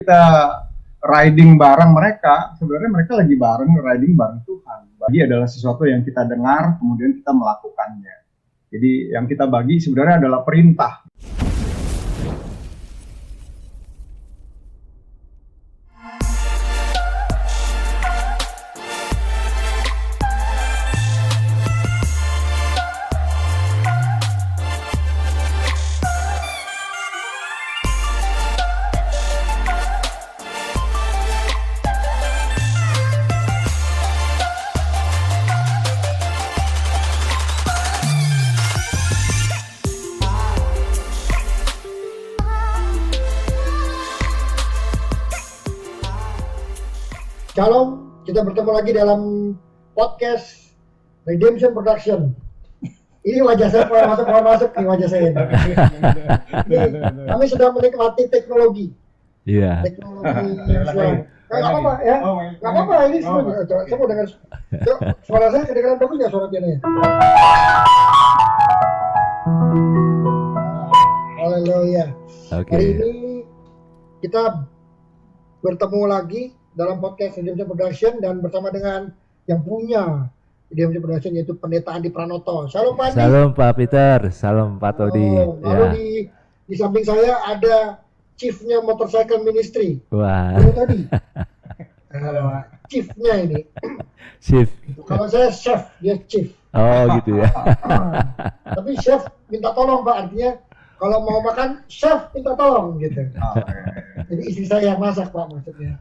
kita riding bareng mereka, sebenarnya mereka lagi riding bareng Tuhan. Bagi adalah sesuatu yang kita dengar, kemudian kita melakukannya. Jadi yang kita bagi sebenarnya adalah perintah. Shalom, kita bertemu lagi dalam podcast Redemption Production. Ini wajah saya, masuk nih wajah saya. Kami sudah menikmati teknologi. Iya. Teknologi yang suara. Nggak apa-apa ya, nggak apa-apa ini semua. Saya mau dengar suara saya kedengaran bagus nggak suara pianonya? Haleluya. Oke. Hari ini kita bertemu lagi dalam podcast Redemption Production dan bersama dengan yang punya Redemption Production yaitu Pendeta Andi Pranoto. Shalom Pak Andi. Salam Pak Peter, salam Pak Todi. Lalu di samping saya ada chiefnya Motorcycle Ministry. Wah. Pak Todi. Chiefnya ini. Chief. Kalau saya chef, dia chief. Oh gitu ya. Tapi chef minta tolong Pak, artinya kalau mau makan chef minta tolong gitu. Jadi istri saya yang masak Pak maksudnya.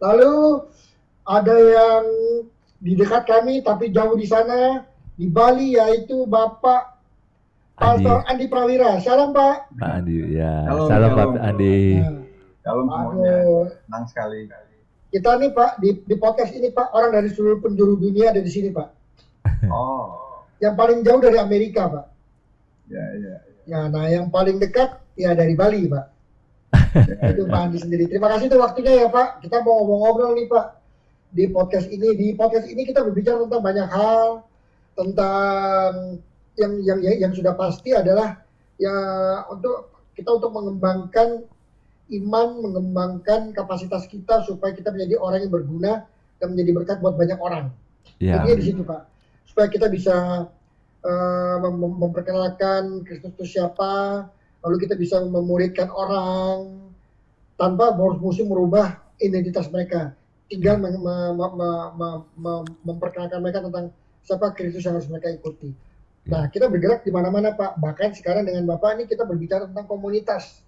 Lalu ada yang di dekat kami tapi jauh di sana di Bali yaitu Bapak Pastor Andi Prawira. Shalom Pak. Pak Andi ya. Shalom, Salam shalom. Pak Andi. Shalom semuanya, Aduh, senang sekali. kita nih Pak di podcast ini Pak orang dari seluruh penjuru dunia ada di sini Pak. Oh, Yang paling jauh dari Amerika Pak. ya. Ya, nah yang paling dekat ya dari Bali Pak. Itu Pak Andi sendiri. Terima kasih tuh waktunya ya Pak. Kita mau ngobrol-ngobrol nih Pak di podcast ini. Di podcast ini kita berbicara tentang banyak hal, tentang yang sudah pasti adalah ya untuk mengembangkan iman, mengembangkan kapasitas kita supaya kita menjadi orang yang berguna dan menjadi berkat buat banyak orang. Ya. Jadi di situ Pak, supaya kita bisa memperkenalkan Kristus itu siapa, lalu kita bisa memuridkan orang tanpa mesti merubah identitas mereka, tinggal memperkenalkan mereka tentang siapa Kristus yang harus mereka ikuti. Nah, kita bergerak di mana-mana Pak, bahkan sekarang dengan Bapak ini kita berbicara tentang komunitas,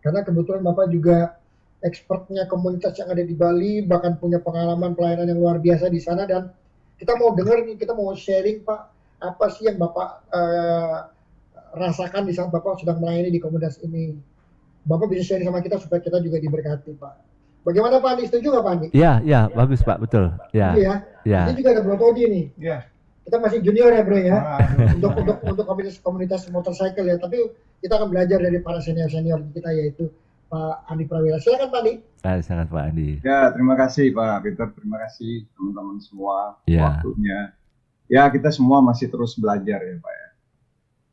karena kebetulan Bapak juga expertnya komunitas yang ada di Bali, bahkan punya pengalaman pelayanan yang luar biasa di sana, dan kita mau dengar nih, kita mau sharing Pak, apa sih yang Bapak rasakan di saat Bapak sedang melayani di komunitas ini. Bapak bisa sharing sama kita supaya kita juga diberkati Pak. Bagaimana Pak Andi, setuju nggak Pak Andi? Ya, bagus Pak, betul. Ya. Iya. Ya. Ini juga ada Bro Todi nih. Iya. Kita masih junior ya Bro ya. Untuk komunitas motorcycle ya, tapi kita akan belajar dari para senior kita yaitu Pak Andi Prawira. Silakan Pak Andi. Sangat Pak Andi. Ya, terima kasih Pak Peter, terima kasih teman-teman semua Ya. waktunya. Ya, kita semua masih terus belajar ya Pak ya.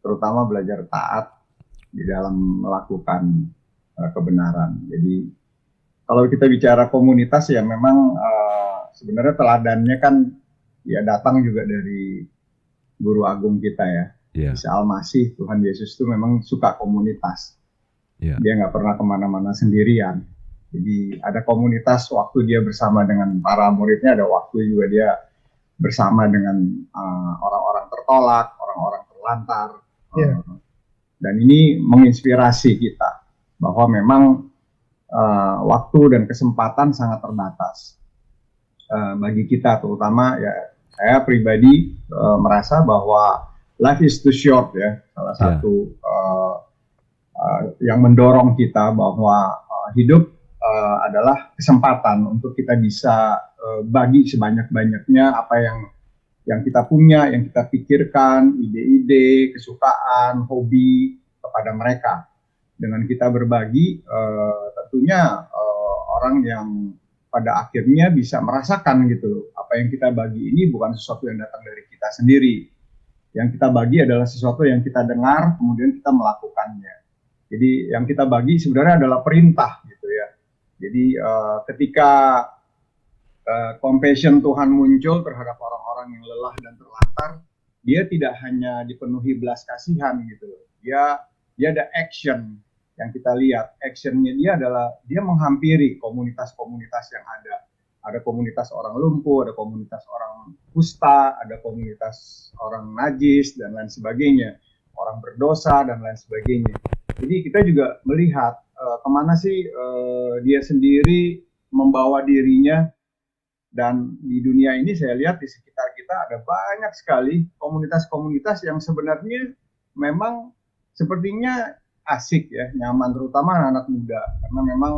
Terutama belajar taat di dalam melakukan kebenaran. Jadi kalau kita bicara komunitas ya memang sebenarnya teladannya kan ya datang juga dari guru agung kita ya. Ya. Isa Al-Masih, Tuhan Yesus itu memang suka komunitas. Ya. Dia nggak pernah kemana-mana sendirian. Jadi ada komunitas waktu dia bersama dengan para muridnya, ada waktu juga dia bersama dengan orang-orang tertolak, orang-orang terlantar. Yeah. Dan ini menginspirasi kita bahwa memang waktu dan kesempatan sangat terbatas bagi kita, terutama ya saya pribadi merasa bahwa life is too short ya, salah satu yang mendorong kita bahwa hidup adalah kesempatan untuk kita bisa bagi sebanyak-banyaknya apa yang kita punya, yang kita pikirkan, ide-ide, kesukaan, hobi kepada mereka. Dengan kita berbagi, tentunya orang yang pada akhirnya bisa merasakan gitu, apa yang kita bagi ini bukan sesuatu yang datang dari kita sendiri. Yang kita bagi adalah sesuatu yang kita dengar, kemudian kita melakukannya. Jadi yang kita bagi sebenarnya adalah perintah gitu ya. Jadi ketika compassion Tuhan muncul terhadap orang-orang yang lelah dan terlantar, dia tidak hanya dipenuhi belas kasihan gitu. Dia ada action yang kita lihat. Actionnya dia adalah dia menghampiri komunitas-komunitas yang ada. Ada komunitas orang lumpuh, ada komunitas orang kusta, ada komunitas orang najis dan lain sebagainya, orang berdosa dan lain sebagainya. Jadi kita juga melihat kemana sih dia sendiri membawa dirinya. Dan di dunia ini saya lihat di sekitar kita ada banyak sekali komunitas-komunitas yang sebenarnya memang sepertinya asik ya, nyaman, terutama anak-anak muda. Karena memang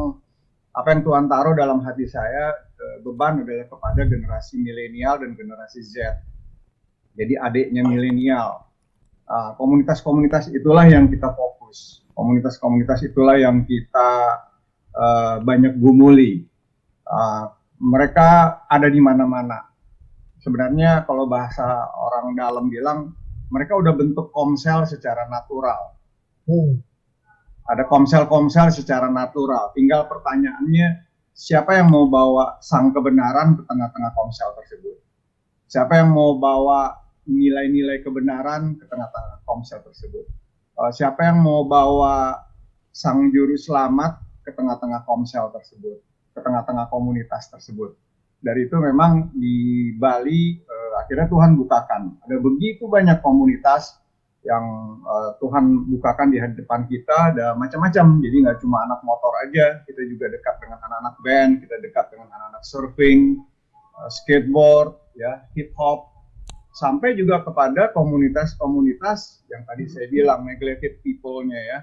apa yang Tuhan taruh dalam hati saya, beban adalah kepada generasi milenial dan generasi Z. Jadi adiknya milenial. Komunitas-komunitas itulah yang kita fokus. Komunitas-komunitas itulah yang kita banyak gumuli. Mereka ada di mana-mana. Sebenarnya kalau bahasa orang dalam bilang, mereka udah bentuk komsel secara natural. Ada komsel-komsel secara natural. Tinggal pertanyaannya, siapa yang mau bawa sang kebenaran ke tengah-tengah komsel tersebut? Siapa yang mau bawa nilai-nilai kebenaran ke tengah-tengah komsel tersebut? Siapa yang mau bawa sang juru selamat ke tengah-tengah komsel tersebut? Ke tengah-tengah komunitas tersebut. Dari itu memang di Bali akhirnya Tuhan bukakan. Ada begitu banyak komunitas yang Tuhan bukakan di depan kita, ada macam-macam. Jadi nggak cuma anak motor aja, kita juga dekat dengan anak-anak band, kita dekat dengan anak-anak surfing, skateboard, ya, hip hop, sampai juga kepada komunitas-komunitas yang tadi saya bilang neglected people-nya ya.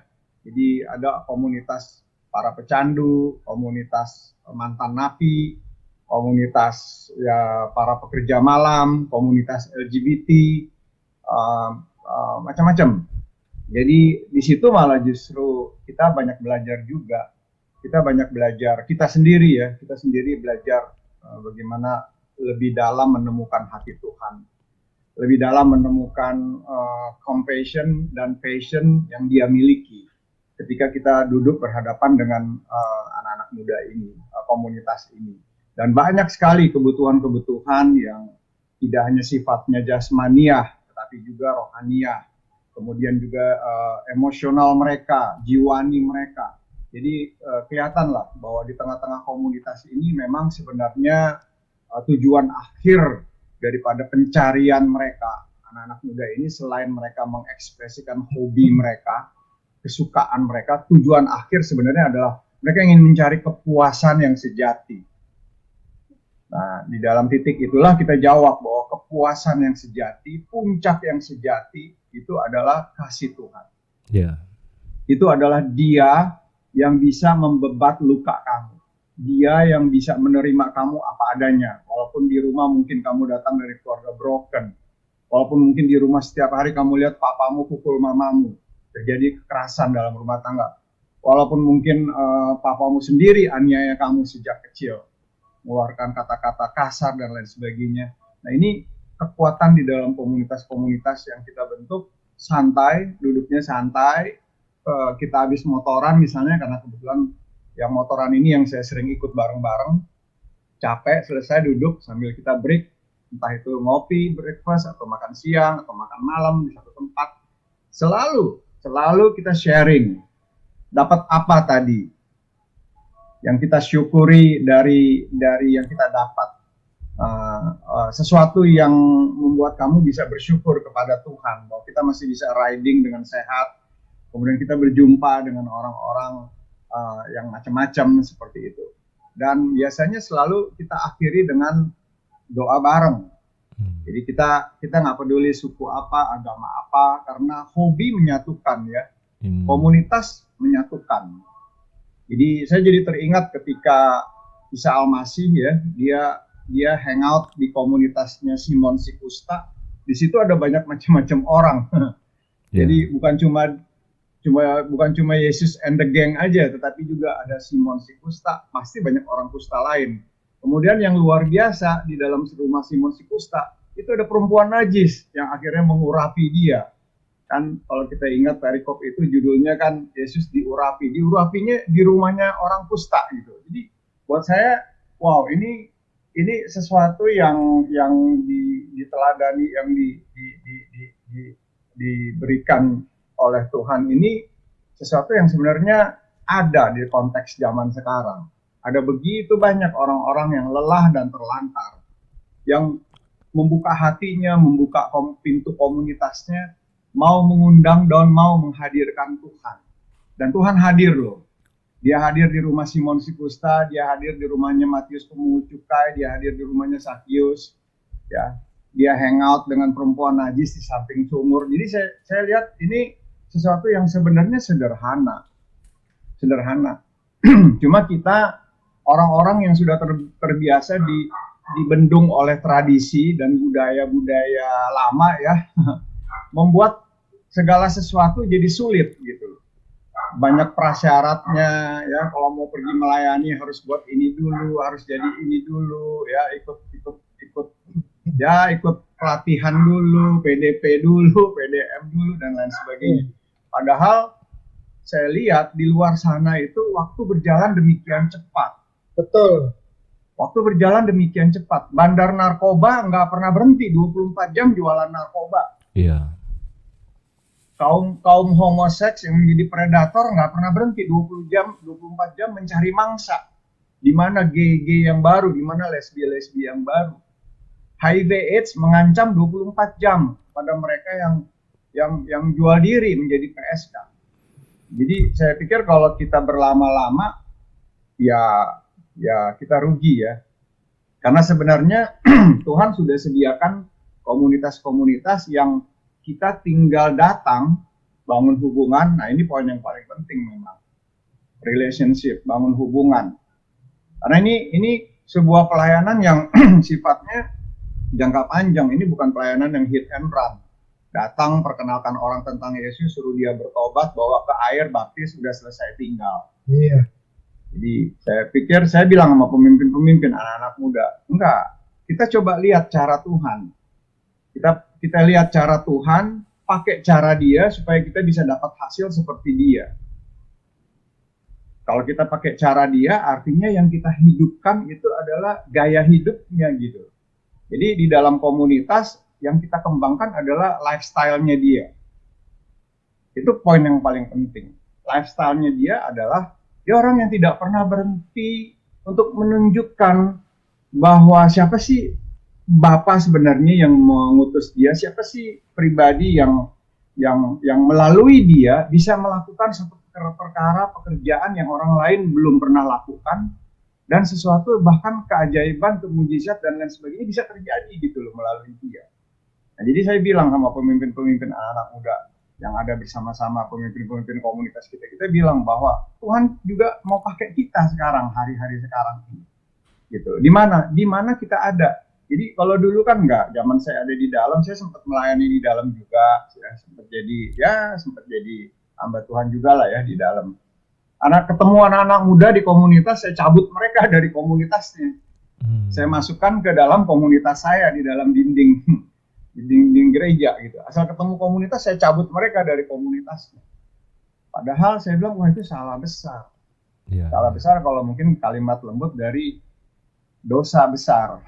Jadi ada komunitas para pecandu, komunitas mantan napi, komunitas ya para pekerja malam, komunitas LGBT, macam-macam. Jadi di situ malah justru kita banyak belajar juga. Kita banyak belajar, kita sendiri belajar bagaimana lebih dalam menemukan hati Tuhan. Lebih dalam menemukan compassion dan passion yang dia miliki. Ketika kita duduk berhadapan dengan anak-anak muda ini, komunitas ini. Dan banyak sekali kebutuhan-kebutuhan yang tidak hanya sifatnya jasmaniah, tetapi juga rohaniah. Kemudian juga emosional mereka, jiwani mereka. Jadi kelihatanlah bahwa di tengah-tengah komunitas ini memang sebenarnya tujuan akhir daripada pencarian mereka, anak-anak muda ini, selain mereka mengekspresikan hobi mereka, kesukaan mereka, tujuan akhir sebenarnya adalah mereka ingin mencari kepuasan yang sejati. Nah, di dalam titik itulah kita jawab bahwa kepuasan yang sejati, puncak yang sejati, itu adalah kasih Tuhan. Yeah. Itu adalah Dia yang bisa membebat luka kamu. Dia yang bisa menerima kamu apa adanya. Walaupun di rumah mungkin kamu datang dari keluarga broken. Walaupun mungkin di rumah setiap hari kamu lihat papamu pukul mamamu. Terjadi kekerasan dalam rumah tangga. Walaupun mungkin papamu sendiri aniaya kamu sejak kecil. Mengeluarkan kata-kata kasar dan lain sebagainya. Nah, ini kekuatan di dalam komunitas-komunitas yang kita bentuk, santai, duduknya santai. Kita habis motoran misalnya, karena kebetulan yang motoran ini yang saya sering ikut bareng-bareng. Capek, selesai duduk sambil kita break. Entah itu ngopi, breakfast, atau makan siang, atau makan malam di satu tempat. Selalu kita sharing. Dapat apa tadi? Yang kita syukuri dari yang kita dapat. Sesuatu yang membuat kamu bisa bersyukur kepada Tuhan. Bahwa kita masih bisa riding dengan sehat. Kemudian kita berjumpa dengan orang-orang yang macam-macam seperti itu. Dan biasanya selalu kita akhiri dengan doa bareng. Jadi kita nggak peduli suku apa, agama apa, karena hobi menyatukan ya. Komunitas menyatukan. Jadi saya jadi teringat ketika Isa Al-Masih ya, dia hangout di komunitasnya Simon Sikusta. Di situ ada banyak macam-macam orang. Jadi bukan cuma Yesus and the gang aja, tetapi juga ada Simon Sikusta, pasti banyak orang kusta lain. Kemudian yang luar biasa di dalam rumah Simon Sikusta itu ada perempuan najis yang akhirnya mengurapi dia. Kan kalau kita ingat perikop itu judulnya kan Yesus diurapi. Diurapinya di rumahnya orang kusta gitu. Jadi buat saya, wow, ini sesuatu yang diteladani, yang diberikan oleh Tuhan ini sesuatu yang sebenarnya ada di konteks zaman sekarang. Ada begitu banyak orang-orang yang lelah dan terlantar, yang membuka hatinya, membuka pintu komunitasnya, mau mengundang dan mau menghadirkan Tuhan. Dan Tuhan hadir loh. Dia hadir di rumah Simon si Kusta, dia hadir di rumahnya Matius pemungut cukai, dia hadir di rumahnya Sakius, ya. Dia hangout dengan perempuan najis di samping sumur. Jadi saya lihat ini sesuatu yang sebenarnya sederhana. Cuma kita orang-orang yang sudah terbiasa dibendung oleh tradisi dan budaya-budaya lama ya, membuat segala sesuatu jadi sulit gitu. Banyak prasyaratnya ya, kalau mau pergi melayani harus buat ini dulu, harus jadi ini dulu ya, ikut pelatihan dulu, PDP dulu, PDM dulu dan lain sebagainya. Padahal saya lihat di luar sana itu waktu berjalan demikian cepat. Betul. Waktu berjalan demikian cepat. Bandar narkoba nggak pernah berhenti, 24 jam jualan narkoba. Iya. Kaum homoseks yang menjadi predator nggak pernah berhenti, 24 jam mencari mangsa. Di mana gay yang baru, di mana lesbi yang baru. HIV AIDS mengancam 24 jam pada mereka yang jual diri menjadi PSK. Jadi saya pikir kalau kita berlama-lama ya kita rugi ya. Karena sebenarnya Tuhan sudah sediakan komunitas-komunitas yang kita tinggal datang, bangun hubungan. Nah ini poin yang paling penting memang. Relationship, bangun hubungan. Karena ini sebuah pelayanan yang sifatnya jangka panjang. Ini bukan pelayanan yang hit and run. Datang, perkenalkan orang tentang Yesus, suruh dia bertobat, bawa ke air, baptis, sudah selesai tinggal. Iya. Jadi saya pikir, saya bilang sama pemimpin-pemimpin, anak-anak muda, enggak, kita coba lihat cara Tuhan. Kita lihat cara Tuhan, pakai cara dia supaya kita bisa dapat hasil seperti dia. Kalau kita pakai cara dia, artinya yang kita hidupkan itu adalah gaya hidupnya gitu. Jadi di dalam komunitas yang kita kembangkan adalah lifestyle-nya dia. Itu poin yang paling penting. Lifestyle-nya dia adalah dia orang yang tidak pernah berhenti untuk menunjukkan bahwa siapa sih Bapa sebenarnya yang mengutus dia, siapa sih pribadi yang melalui dia bisa melakukan satu perkara pekerjaan yang orang lain belum pernah lakukan, dan sesuatu bahkan keajaiban, mukjizat dan lain sebagainya bisa terjadi gitu loh melalui dia. Nah, jadi saya bilang sama pemimpin-pemimpin anak-anak muda yang ada bersama-sama pemimpin-pemimpin komunitas kita bilang bahwa Tuhan juga mau pakai kita sekarang, hari-hari sekarang ini. Gitu. Di mana kita ada. Jadi kalau dulu kan enggak, zaman saya ada di dalam, saya sempat melayani di dalam juga, sempat jadi hamba Tuhan juga lah ya di dalam. Ketemu anak-anak muda di komunitas, saya cabut mereka dari komunitasnya. Saya masukkan ke dalam komunitas saya di dalam dinding gereja gitu. Asal ketemu komunitas, saya cabut mereka dari komunitasnya. Padahal saya bilang, wah itu salah besar. Yeah. Salah besar kalau mungkin kalimat lembut dari dosa besar.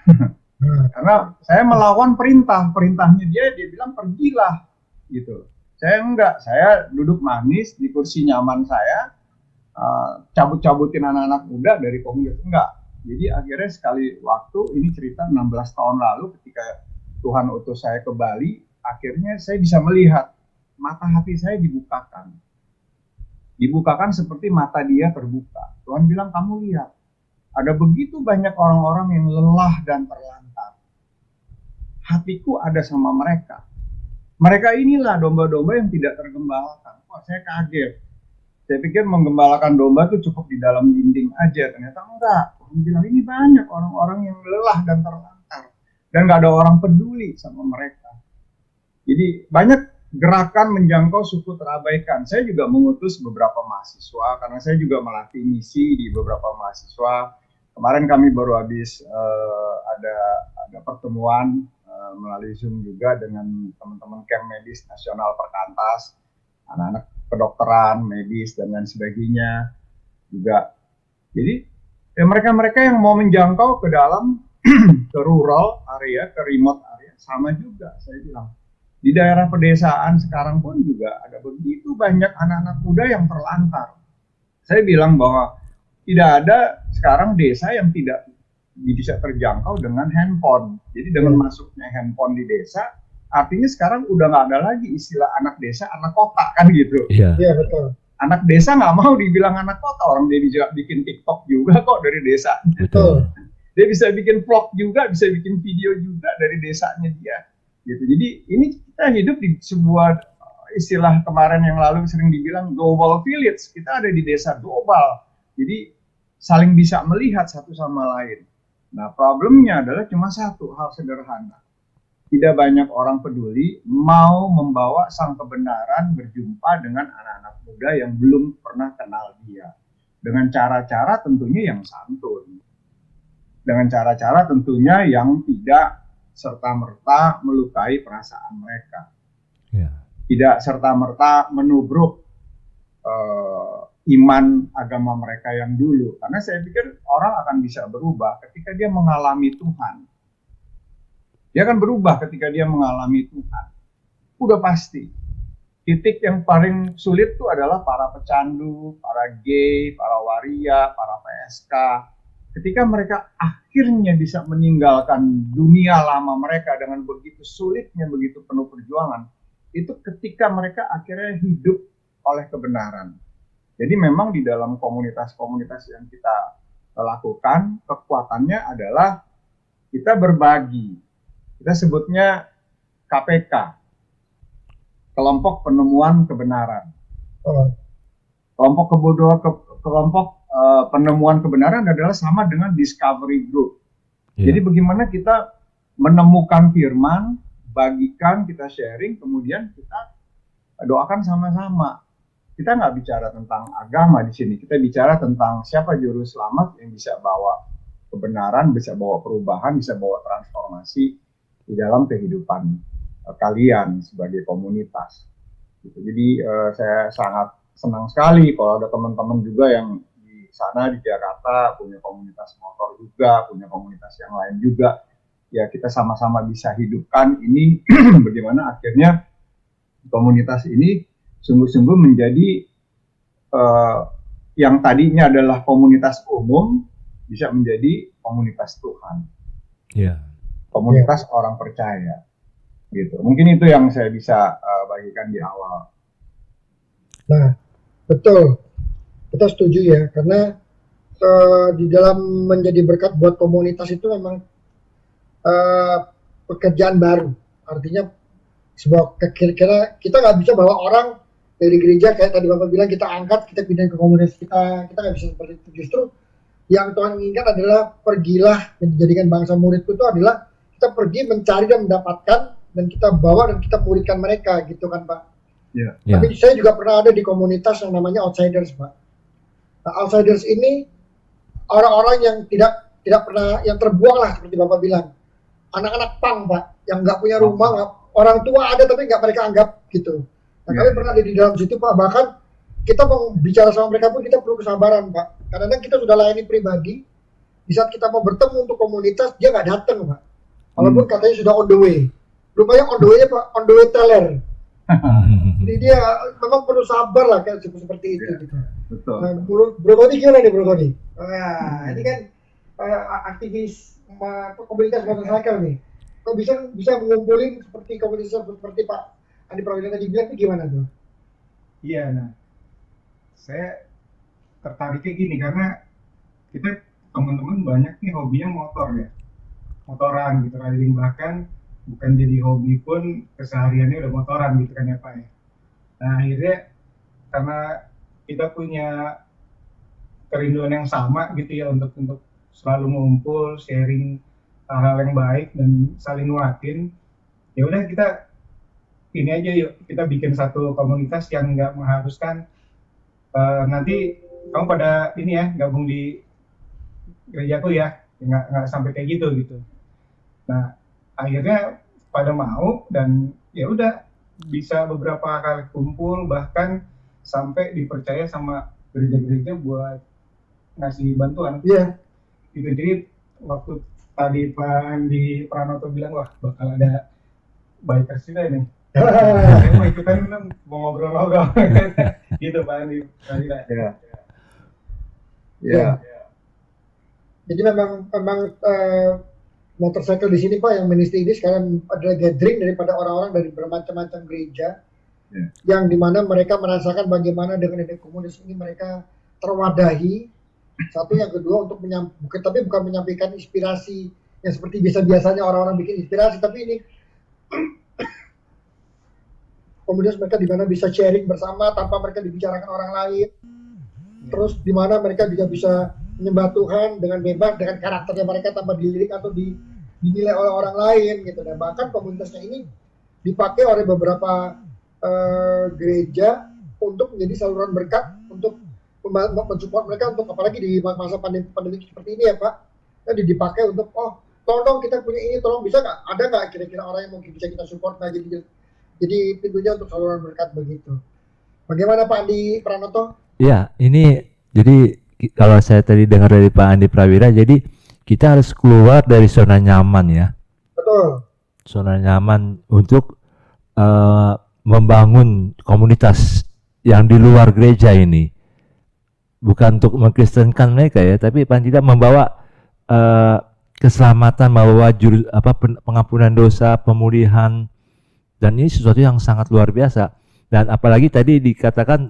Karena saya melawan perintahnya dia bilang pergilah gitu. Saya enggak, saya duduk manis di kursi nyaman saya, cabut-cabutin anak-anak muda dari komunitas, enggak. Jadi akhirnya sekali waktu, ini cerita 16 tahun lalu ketika Tuhan utus saya ke Bali, akhirnya saya bisa melihat mata hati saya dibukakan. Dibukakan seperti mata dia terbuka. Tuhan bilang, kamu lihat, ada begitu banyak orang-orang yang lelah dan terlantar. Hatiku ada sama mereka. Mereka inilah domba-domba yang tidak tergembalakan. Wah, saya kaget. Saya pikir menggembalakan domba itu cukup di dalam dinding aja. Ternyata enggak. Tuhan bilang, ini banyak orang-orang yang lelah dan terlantar. Dan nggak ada orang peduli sama mereka. Jadi banyak gerakan menjangkau suku terabaikan. Saya juga mengutus beberapa mahasiswa, karena saya juga melatih misi di beberapa mahasiswa. Kemarin kami baru habis ada pertemuan melalui Zoom juga dengan teman-teman camp medis nasional Perkantas, anak-anak kedokteran, medis dan lain sebagainya juga. Jadi mereka-mereka yang mau menjangkau ke dalam ke rural area, ke remote area, sama juga saya bilang. Di daerah pedesaan sekarang pun juga ada begitu banyak anak-anak muda yang terlantar. Saya bilang bahwa tidak ada sekarang desa yang tidak bisa terjangkau dengan handphone. Jadi dengan masuknya handphone di desa, artinya sekarang udah nggak ada lagi istilah anak desa, anak kota kan gitu. Iya. Iya betul. Anak desa nggak mau dibilang anak kota, orang dia bisa bikin TikTok juga kok dari desa. Betul. Dia bisa bikin vlog juga, bisa bikin video juga dari desanya dia. Gitu. Jadi ini kita hidup di sebuah istilah kemarin yang lalu sering dibilang global village. Kita ada di desa global. Jadi saling bisa melihat satu sama lain. Nah, problemnya adalah cuma satu hal sederhana. Tidak banyak orang peduli mau membawa sang kebenaran berjumpa dengan anak-anak muda yang belum pernah kenal dia. Dengan cara-cara tentunya yang santun. Dengan cara-cara tentunya yang tidak serta-merta melukai perasaan mereka. Iya. Tidak serta-merta menubruk iman agama mereka yang dulu. Karena saya pikir orang akan bisa berubah ketika dia mengalami Tuhan. Dia akan berubah ketika dia mengalami Tuhan. Udah pasti. Titik yang paling sulit itu adalah para pecandu, para gay, para waria, para PSK. Ketika mereka akhirnya bisa meninggalkan dunia lama mereka dengan begitu sulitnya, begitu penuh perjuangan, itu ketika mereka akhirnya hidup oleh kebenaran. Jadi memang di dalam komunitas-komunitas yang kita lakukan, kekuatannya adalah kita berbagi. Kita sebutnya KPK, Kelompok Penemuan Kebenaran. Kelompok penemuan kebenaran adalah sama dengan discovery group. Iya. Jadi bagaimana kita menemukan firman, bagikan, kita sharing, kemudian kita doakan sama-sama. Kita nggak bicara tentang agama di sini, kita bicara tentang siapa juru selamat yang bisa bawa kebenaran, bisa bawa perubahan, bisa bawa transformasi di dalam kehidupan kalian sebagai komunitas. Gitu. Jadi saya sangat senang sekali kalau ada teman-teman juga yang di sana di Jakarta punya komunitas motor juga, punya komunitas yang lain juga. Ya kita sama-sama bisa hidupkan ini bagaimana akhirnya komunitas ini sungguh-sungguh menjadi yang tadinya adalah komunitas umum bisa menjadi komunitas Tuhan. Iya. Komunitas orang percaya. Gitu. Mungkin itu yang saya bisa bagikan di awal. Nah, betul. Kita setuju ya, karena di dalam menjadi berkat buat komunitas itu memang pekerjaan baru. Artinya sebuah kira-kira kita nggak bisa bawa orang dari gereja kayak tadi Bapak bilang kita angkat, kita pindah ke komunitas kita nggak bisa seperti itu. Justru yang Tuhan inginkan adalah pergilah dan dijadikan bangsa muridku itu adalah kita pergi mencari dan mendapatkan dan kita bawa dan kita muridkan mereka gitu kan Pak. Yeah. Tapi saya juga pernah ada di komunitas yang namanya outsiders Pak. Nah, outsiders ini orang-orang yang tidak pernah yang terbuang lah seperti Bapak bilang. Anak-anak pang Pak yang nggak punya rumah, orang tua ada tapi nggak mereka anggap gitu. Nah, kami pernah ada di dalam situ Pak, bahkan kita mau bicara sama mereka pun kita perlu kesabaran Pak. Karena kita sudah layani pribadi, di saat kita mau bertemu untuk komunitas, dia nggak datang Pak. Walaupun katanya sudah on the way. Rupanya on the way-nya Pak, on the way teller. Jadi dia memang perlu sabar lah kayak seperti itu. Gitu. Betul. Nah, Bro Kodi gimana nih Bro Kodi? Nah, ini kan aktivis komunitas motorcycle nih. Kok bisa mengumpulin seperti komunitas seperti Pak Andi Prawira tadi bilang itu gimana tuh? Iya, nah saya tertariknya gini karena kita teman-teman banyak nih hobinya motor ya, motoran gitu, riding, bahkan bukan jadi hobi pun kesehariannya udah motoran gitu kan ya Pak ya. Nah akhirnya karena kita punya kerinduan yang sama gitu ya untuk selalu ngumpul, sharing hal-hal yang baik dan saling nguatin, ya udah kita ini aja yuk, kita bikin satu komunitas yang nggak mengharuskan nanti kamu pada ini ya gabung di gerejaku ya, nggak sampai kayak gitu. Nah akhirnya pada mau, dan ya udah bisa beberapa kali kumpul, bahkan sampai dipercaya sama gereja-gereja buat ngasih bantuan. Iya. Gitu. Jadi waktu tadi Pak Andi Pranoto bilang wah bakal ada bikers juga nih, saya mau ikutan dong, mau ngobrol-ngobrol gitu Pak Andi. Ya. Ya. Jadi memang motorcycle di sini Pak yang ministry ini sekarang adalah gathering daripada orang-orang dari bermacam-macam gereja, yang dimana mereka merasakan bagaimana dengan ide komunis ini mereka terwadahi. Satu, yang kedua untuk tapi bukan menyampaikan inspirasi yang seperti biasa-biasanya orang-orang bikin inspirasi, tapi ini kemudian mereka di mana bisa sharing bersama tanpa mereka dibicarakan orang lain. Terus di mana mereka juga bisa menyembah Tuhan dengan bebas dengan karakternya mereka tanpa dilirik atau dinilai oleh orang lain gitu. Dan bahkan komunitasnya ini dipakai oleh beberapa gereja untuk menjadi saluran berkat untuk mensupport mereka, untuk apalagi di masa pandemi seperti ini ya Pak. Jadi dipakai untuk tolong kita punya ini, tolong bisa nggak, ada nggak kira-kira orang yang mungkin bisa kita support, nah jadi pintunya untuk saluran berkat begitu. Bagaimana Pak Andi Pranoto? Ya, ini jadi kalau saya tadi dengar dari Pak Andi Prawira, jadi kita harus keluar dari zona nyaman ya. Betul. Zona nyaman untuk membangun komunitas yang di luar gereja ini. Bukan untuk mengkristenkan mereka ya, tapi paling tidak membawa keselamatan, membawa pengampunan dosa, pemulihan, dan ini sesuatu yang sangat luar biasa. Dan apalagi tadi dikatakan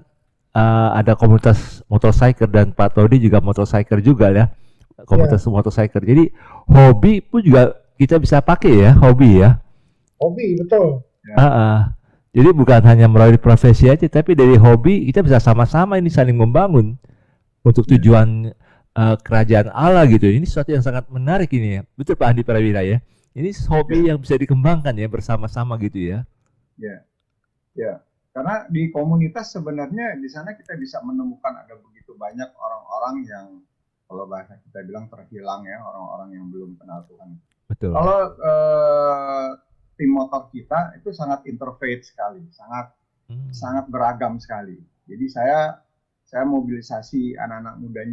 ada komunitas motorcycle, dan Pak Todi juga motorcycle juga ya, komunitas motorcycle. Jadi hobi pun juga kita bisa pakai ya, hobi ya. Hobi, betul. Jadi bukan hanya melalui profesi aja, tapi dari hobi kita bisa sama-sama ini saling membangun untuk tujuan kerajaan Allah gitu. Ini sesuatu yang sangat menarik ini ya. Betul Pak Andi Prawira ya. Ini hobi yang bisa dikembangkan ya bersama-sama gitu ya. Ya. Karena di komunitas sebenarnya di sana kita bisa menemukan ada begitu banyak orang-orang yang kalau bahasa kita bilang terhilang ya, orang-orang yang belum kenal Tuhan. Betul. Kalau tim motor kita itu sangat interfaith sekali, sangat beragam sekali. Jadi saya mobilisasi anak-anak muda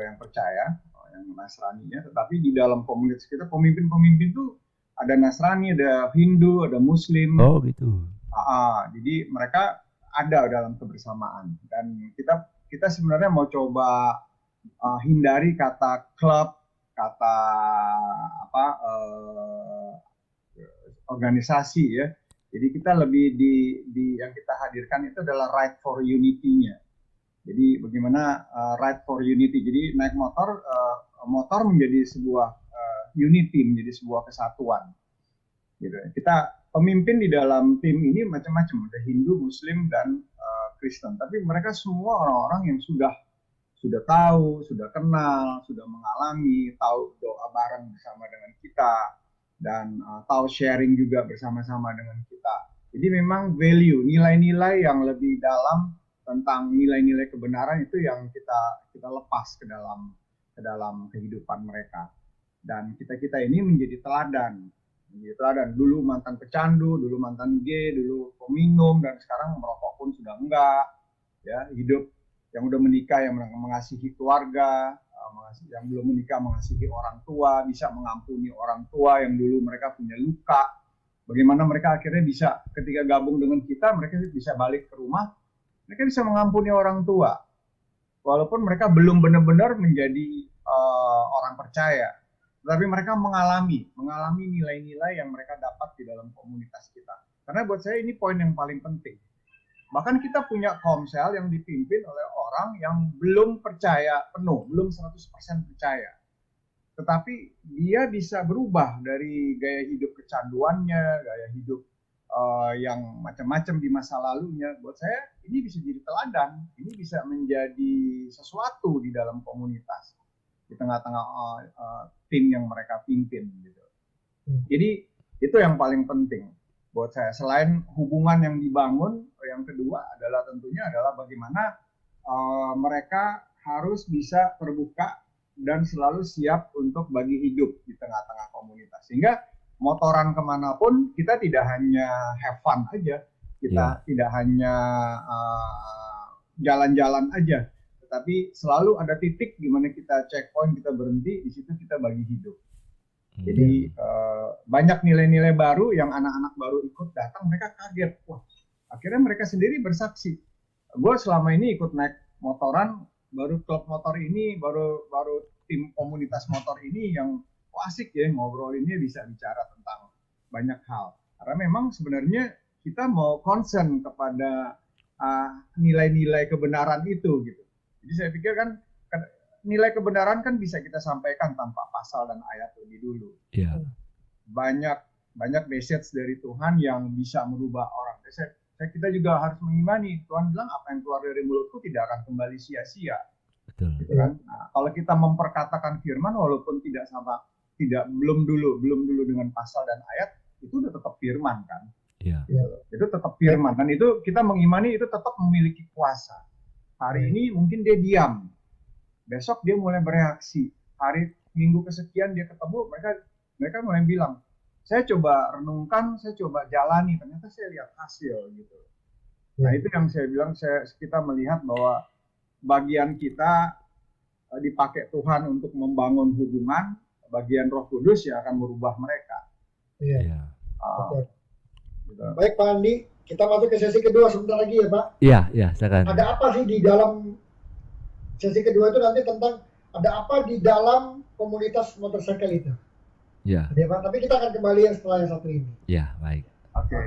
yang percaya, yang Nasraninya, tetapi di dalam komunitas kita pemimpin-pemimpin itu ada Nasrani, ada Hindu, ada Muslim. Oh gitu. Jadi mereka ada dalam kebersamaan, dan kita sebenarnya mau coba hindari kata klub, kata organisasi ya. Jadi kita lebih di yang kita hadirkan itu adalah right for unity-nya. Jadi bagaimana right for unity. Jadi naik motor menjadi sebuah unity, menjadi sebuah kesatuan. Gitu. Kita pemimpin di dalam tim ini macam-macam, ada Hindu, Muslim, dan Kristen. Tapi mereka semua orang-orang yang sudah tahu, sudah kenal, sudah mengalami, tahu doa bareng bersama dengan kita, dan tahu sharing juga bersama-sama dengan kita. Jadi memang value, nilai-nilai yang lebih dalam tentang nilai-nilai kebenaran itu yang kita lepas ke dalam kehidupan mereka. Dan kita ini menjadi teladan. Dulu mantan pecandu, dulu mantan gay, dulu peminum, dan sekarang merokok pun sudah enggak. Ya, hidup yang udah menikah, yang mengasihi keluarga, yang belum menikah mengasihi orang tua, bisa mengampuni orang tua yang dulu mereka punya luka. Bagaimana mereka akhirnya bisa, ketika gabung dengan kita, mereka bisa balik ke rumah, mereka bisa mengampuni orang tua. Walaupun mereka belum benar-benar menjadi orang percaya, tapi mereka mengalami nilai-nilai yang mereka dapat di dalam komunitas kita. Karena buat saya ini poin yang paling penting. Bahkan kita punya komsel yang dipimpin oleh orang yang belum percaya penuh, belum 100% percaya. Tetapi dia bisa berubah dari gaya hidup kecanduannya, gaya hidup yang macam-macam di masa lalunya. Buat saya ini bisa jadi teladan, ini bisa menjadi sesuatu di dalam komunitas, di tengah-tengah tim yang mereka pimpin gitu. Jadi itu yang paling penting buat saya. Selain hubungan yang dibangun, yang kedua adalah tentunya adalah bagaimana mereka harus bisa terbuka dan selalu siap untuk bagi hidup di tengah-tengah komunitas. Sehingga motoran kemanapun, kita tidak hanya have fun aja, kita tidak hanya jalan-jalan aja, tetapi selalu ada titik di mana kita checkpoint, kita berhenti, di situ kita bagi hidup. Jadi banyak nilai-nilai baru yang anak-anak baru ikut datang, mereka kaget, wah akhirnya mereka sendiri bersaksi, gue selama ini ikut naik motoran, baru klub motor ini, baru tim komunitas motor ini yang asik ya, ngobrolinnya bisa bicara tentang banyak hal. Karena memang sebenarnya kita mau concern kepada nilai-nilai kebenaran itu gitu. Jadi saya pikir kan nilai kebenaran kan bisa kita sampaikan tanpa pasal dan ayat lebih dulu. Iya. Banyak message dari Tuhan yang bisa merubah orang. Kita juga harus mengimani, Tuhan bilang apa yang keluar dari mulutku tidak akan kembali sia-sia. Betul. Gitu kan? Nah, kalau kita memperkatakan firman walaupun belum dulu dengan pasal dan ayat, itu udah tetap firman kan. Iya. Itu tetap firman, dan itu kita mengimani itu tetap memiliki kuasa. Hari ini mungkin dia diam, besok dia mulai bereaksi. Minggu kesekian dia ketemu, mereka mulai bilang, saya coba renungkan, saya coba jalani, ternyata saya lihat hasil gitu. Nah itu yang saya bilang, kita melihat bahwa bagian kita dipakai Tuhan untuk membangun hubungan, bagian Roh Kudus yang akan merubah mereka. Iya. Gitu. Baik Pak Andi, kita masuk ke sesi kedua sebentar lagi ya Pak. Iya, silakan. Ada apa sih di dalam sesi kedua itu nanti tentang ada apa di dalam komunitas motorcycle itu? Iya. Ya Pak, tapi kita akan kembali yang setelah yang satu ini. Iya, baik. Oke.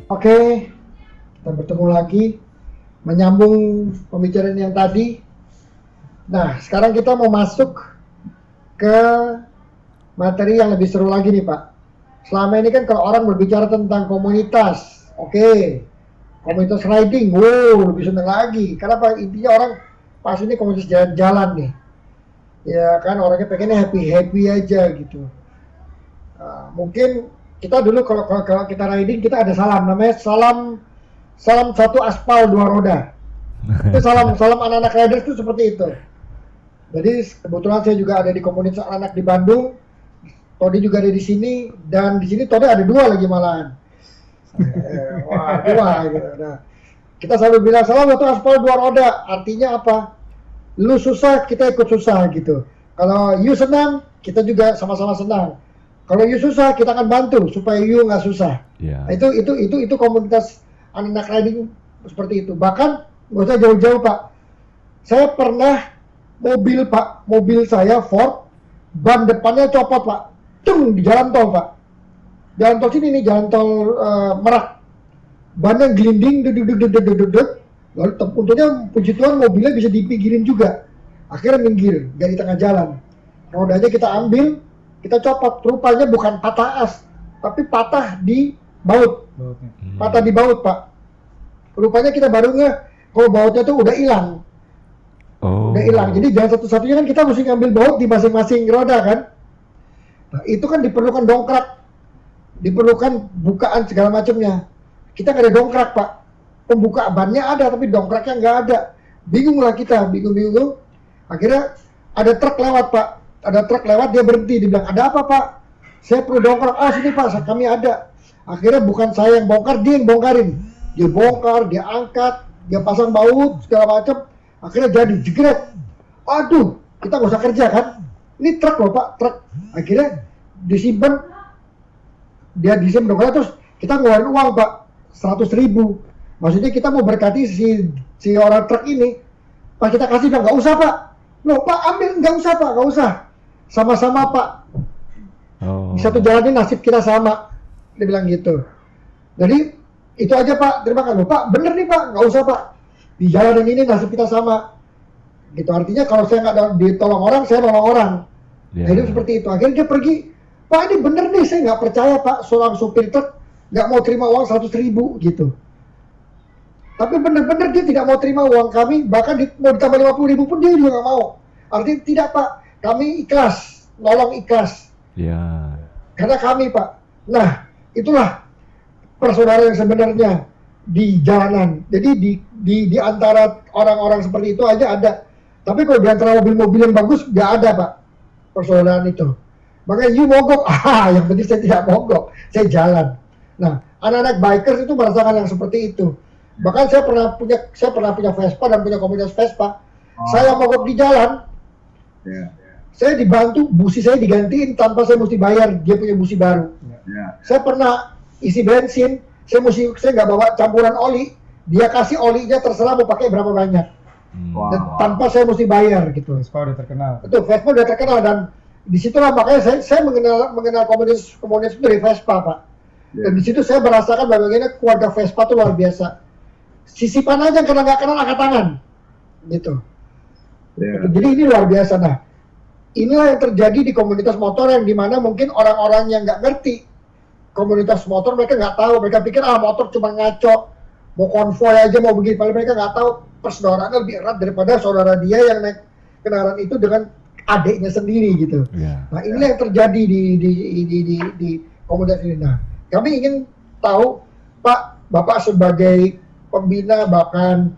Oke, kita bertemu lagi menyambung pembicaraan yang tadi. Nah, sekarang kita mau masuk ke materi yang lebih seru lagi nih Pak. Selama ini kan kalau orang berbicara tentang komunitas, oke, komunitas riding, wow, lebih seneng lagi. Karena Pak, intinya orang pas ini komunitas jalan-jalan nih. Ya kan, orangnya pengennya happy-happy aja gitu. Mungkin kita dulu kalau kita riding kita ada salam, namanya salam satu aspal dua roda. Itu salam anak-anak riders itu seperti itu. Jadi kebetulan saya juga ada di komunitas anak di Bandung, Todi juga ada di sini, dan di sini Todi ada dua lagi malahan. Wah, dua gitu. Nah, kita selalu bilang salam satu aspal dua roda, artinya apa? Lu susah, kita ikut susah gitu. Kalau you senang, kita juga sama-sama senang. Kalau you susah, kita akan bantu supaya you nggak susah. Iya. Nah, itu komunitas anak riding seperti itu. Bahkan nggak usah jauh-jauh Pak. Saya pernah mobil saya Ford, ban depannya copot Pak, tung di jalan tol Pak. Jalan tol sini nih, jalan tol Merak. Bannya gelinding, duduk. Lalu untungnya puji Tuhan mobilnya bisa dipinggirin juga. Akhirnya minggir dari tengah jalan. Rodanya kita ambil. Kita copot, rupanya bukan patah as, tapi patah di baut. Patah di baut Pak. Rupanya kita baru kalau bautnya tuh udah hilang. Udah hilang. Jadi jalan satu-satunya kan kita mesti ngambil baut di masing-masing roda kan. Nah, itu kan diperlukan dongkrak, diperlukan bukaan segala macamnya. Kita nggak ada dongkrak Pak. Pembuka bannya ada, tapi dongkraknya nggak ada. Bingung lah kita, bingung. Akhirnya ada truk lewat Pak. Ada truk lewat, dia berhenti, dia bilang, ada apa Pak? Saya perlu dongkrak. Sini Pak, kami ada. Akhirnya bukan saya yang bongkar, dia yang bongkarin. Dia bongkar, dia angkat, dia pasang baut, segala macam. Akhirnya jadi, jegret. Aduh, kita nggak usah kerja kan? Ini truk loh Pak, truk. Akhirnya disimpan, dia disimpan dokumen, terus kita ngeluarin uang Pak 100.000. Maksudnya kita mau berkati si orang truk ini. Pak kita kasih, Pak nggak usah Pak. Loh Pak ambil, nggak usah Pak, nggak usah. Sama-sama Pak. Oh. Di satu jalan ini nasib kita sama. Dia bilang gitu. Jadi itu aja Pak, terima kasih. Pak bener nih Pak, nggak usah Pak. Di jalan ini nasib kita sama. Gitu artinya kalau saya nggak ditolong orang, saya nolong orang. Ya. Nah, itu seperti itu. Akhirnya dia pergi. Pak ini bener nih, saya nggak percaya Pak, seorang supir truk nggak mau terima uang 100.000 gitu. Tapi bener-bener dia tidak mau terima uang kami, bahkan mau ditambah 50.000 pun dia juga nggak mau. Artinya tidak Pak, kami ikhlas, nolong ikhlas. Ya. Karena kami Pak. Nah, itulah persaudaraan yang sebenarnya di jalanan. Jadi di antara orang-orang seperti itu aja ada. Tapi kalau di antara mobil-mobil yang bagus nggak ada Pak persaudaraan itu. Makanya you mogok, yang penting saya tidak mogok, saya jalan. Nah, anak-anak bikers itu merasakan yang seperti itu. Bahkan saya pernah punya Vespa dan punya komunitas Vespa. Saya mogok di jalan, saya dibantu, busi saya digantiin tanpa saya mesti bayar, dia punya busi baru. Saya pernah isi bensin, saya nggak bawa campuran oli, dia kasih olinya terserah mau pakai berapa banyak. Dan tanpa saya mesti bayar gitu. Vespa udah terkenal. Betul, Vespa udah terkenal dan disitulah makanya saya mengenal komunitas itu dari Vespa Pak. Dan di situ saya merasakan bagaimana keluarga Vespa itu luar biasa. Sisipan aja karena nggak kenal angkat tangan, gitu. Jadi ini luar biasa. Nah, inilah yang terjadi di komunitas motor yang dimana mungkin orang-orang yang nggak ngerti komunitas motor, mereka nggak tahu, mereka pikir motor cuma ngaco, mau konvoy aja, mau begini. Paling mereka nggak tahu persaudaraannya lebih erat daripada saudara dia yang naik kendaraan itu dengan adiknya sendiri gitu. Nah inilah yang terjadi di komunitas ini. Nah kami ingin tahu Pak, Bapak sebagai pembina bahkan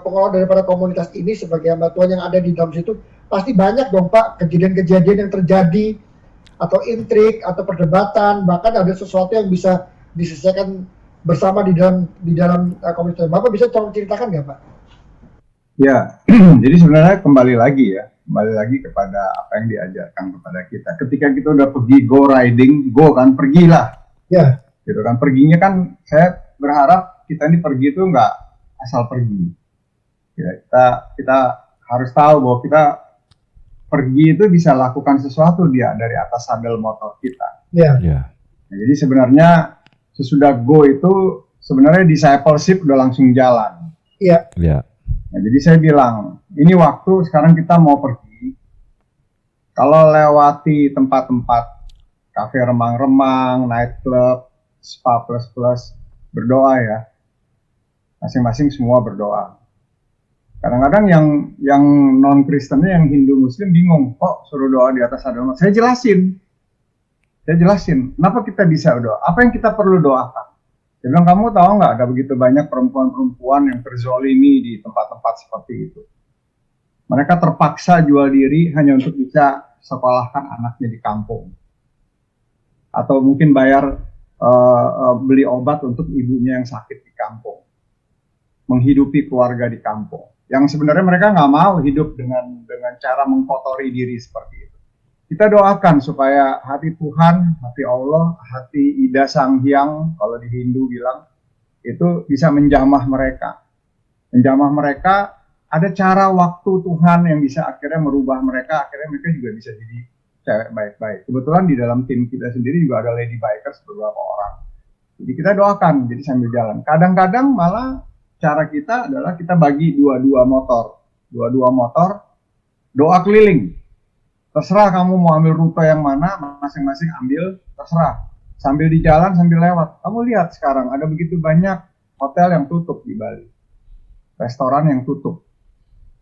pengelola daripada komunitas ini sebagai hamba Tuhan yang ada di dalam situ, pasti banyak dong Pak kejadian-kejadian yang terjadi atau intrik atau perdebatan, bahkan ada sesuatu yang bisa diselesaikan bersama di dalam komunitas. Bapak bisa tolong ceritakan nggak Pak? Ya, jadi sebenarnya kembali lagi kepada apa yang diajarkan kepada kita. Ketika kita udah pergi go riding, go kan, pergilah. Ya. Gitu kan, perginya kan saya berharap kita ini pergi itu nggak asal pergi. Ya, kita harus tahu bahwa kita pergi itu bisa lakukan sesuatu dari atas sadel motor kita. Ya. Nah, jadi sebenarnya sesudah go itu sebenarnya discipleship udah langsung jalan. Iya. Ya. Nah, jadi saya bilang, ini waktu sekarang kita mau pergi. Kalau lewati tempat-tempat kafe remang-remang, nightclub, spa plus-plus, berdoa ya. Masing-masing semua berdoa. Kadang-kadang yang non-Kristennya, yang Hindu-Muslim bingung, kok suruh doa di atas sadel motor. Saya jelasin, kenapa kita bisa doa, apa yang kita perlu doakan. Dia bilang, kamu tahu nggak ada begitu banyak perempuan-perempuan yang terzolimi di tempat-tempat seperti itu. Mereka terpaksa jual diri hanya untuk bisa sekolahkan anaknya di kampung. Atau mungkin bayar beli obat untuk ibunya yang sakit di kampung. Menghidupi keluarga di kampung. Yang sebenarnya mereka nggak mau hidup dengan cara mengkotori diri seperti itu. Kita doakan supaya hati Tuhan, hati Allah, hati Ida Sang Hyang, kalau di Hindu bilang, itu bisa menjamah mereka. Menjamah mereka, ada cara waktu Tuhan yang bisa akhirnya merubah mereka, akhirnya mereka juga bisa jadi cewek baik-baik. Kebetulan di dalam tim kita sendiri juga ada lady bikers beberapa orang. Jadi kita doakan, jadi sambil jalan. Kadang-kadang malah cara kita adalah kita bagi dua-dua motor, doa keliling. Terserah kamu mau ambil rute yang mana, masing-masing ambil, terserah. Sambil di jalan, sambil lewat. Kamu lihat sekarang, ada begitu banyak hotel yang tutup di Bali. Restoran yang tutup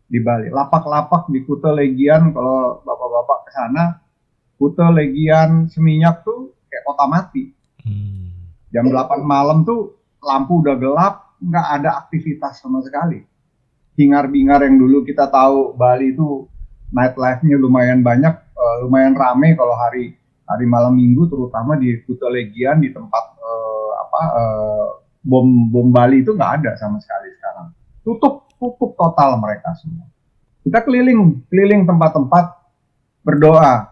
di Bali. Lapak-lapak di Kuta Legian, kalau bapak-bapak ke sana, Kuta Legian Seminyak tuh kayak kota mati. Jam 8 malam tuh lampu udah gelap, nggak ada aktivitas sama sekali. Hingar-bingar yang dulu kita tahu Bali itu nightlife-nya lumayan banyak, lumayan rame kalau hari malam minggu, terutama di Kuta Legian, di tempat bom Bali itu nggak ada sama sekali sekarang. Tutup total mereka semua. Kita keliling tempat-tempat berdoa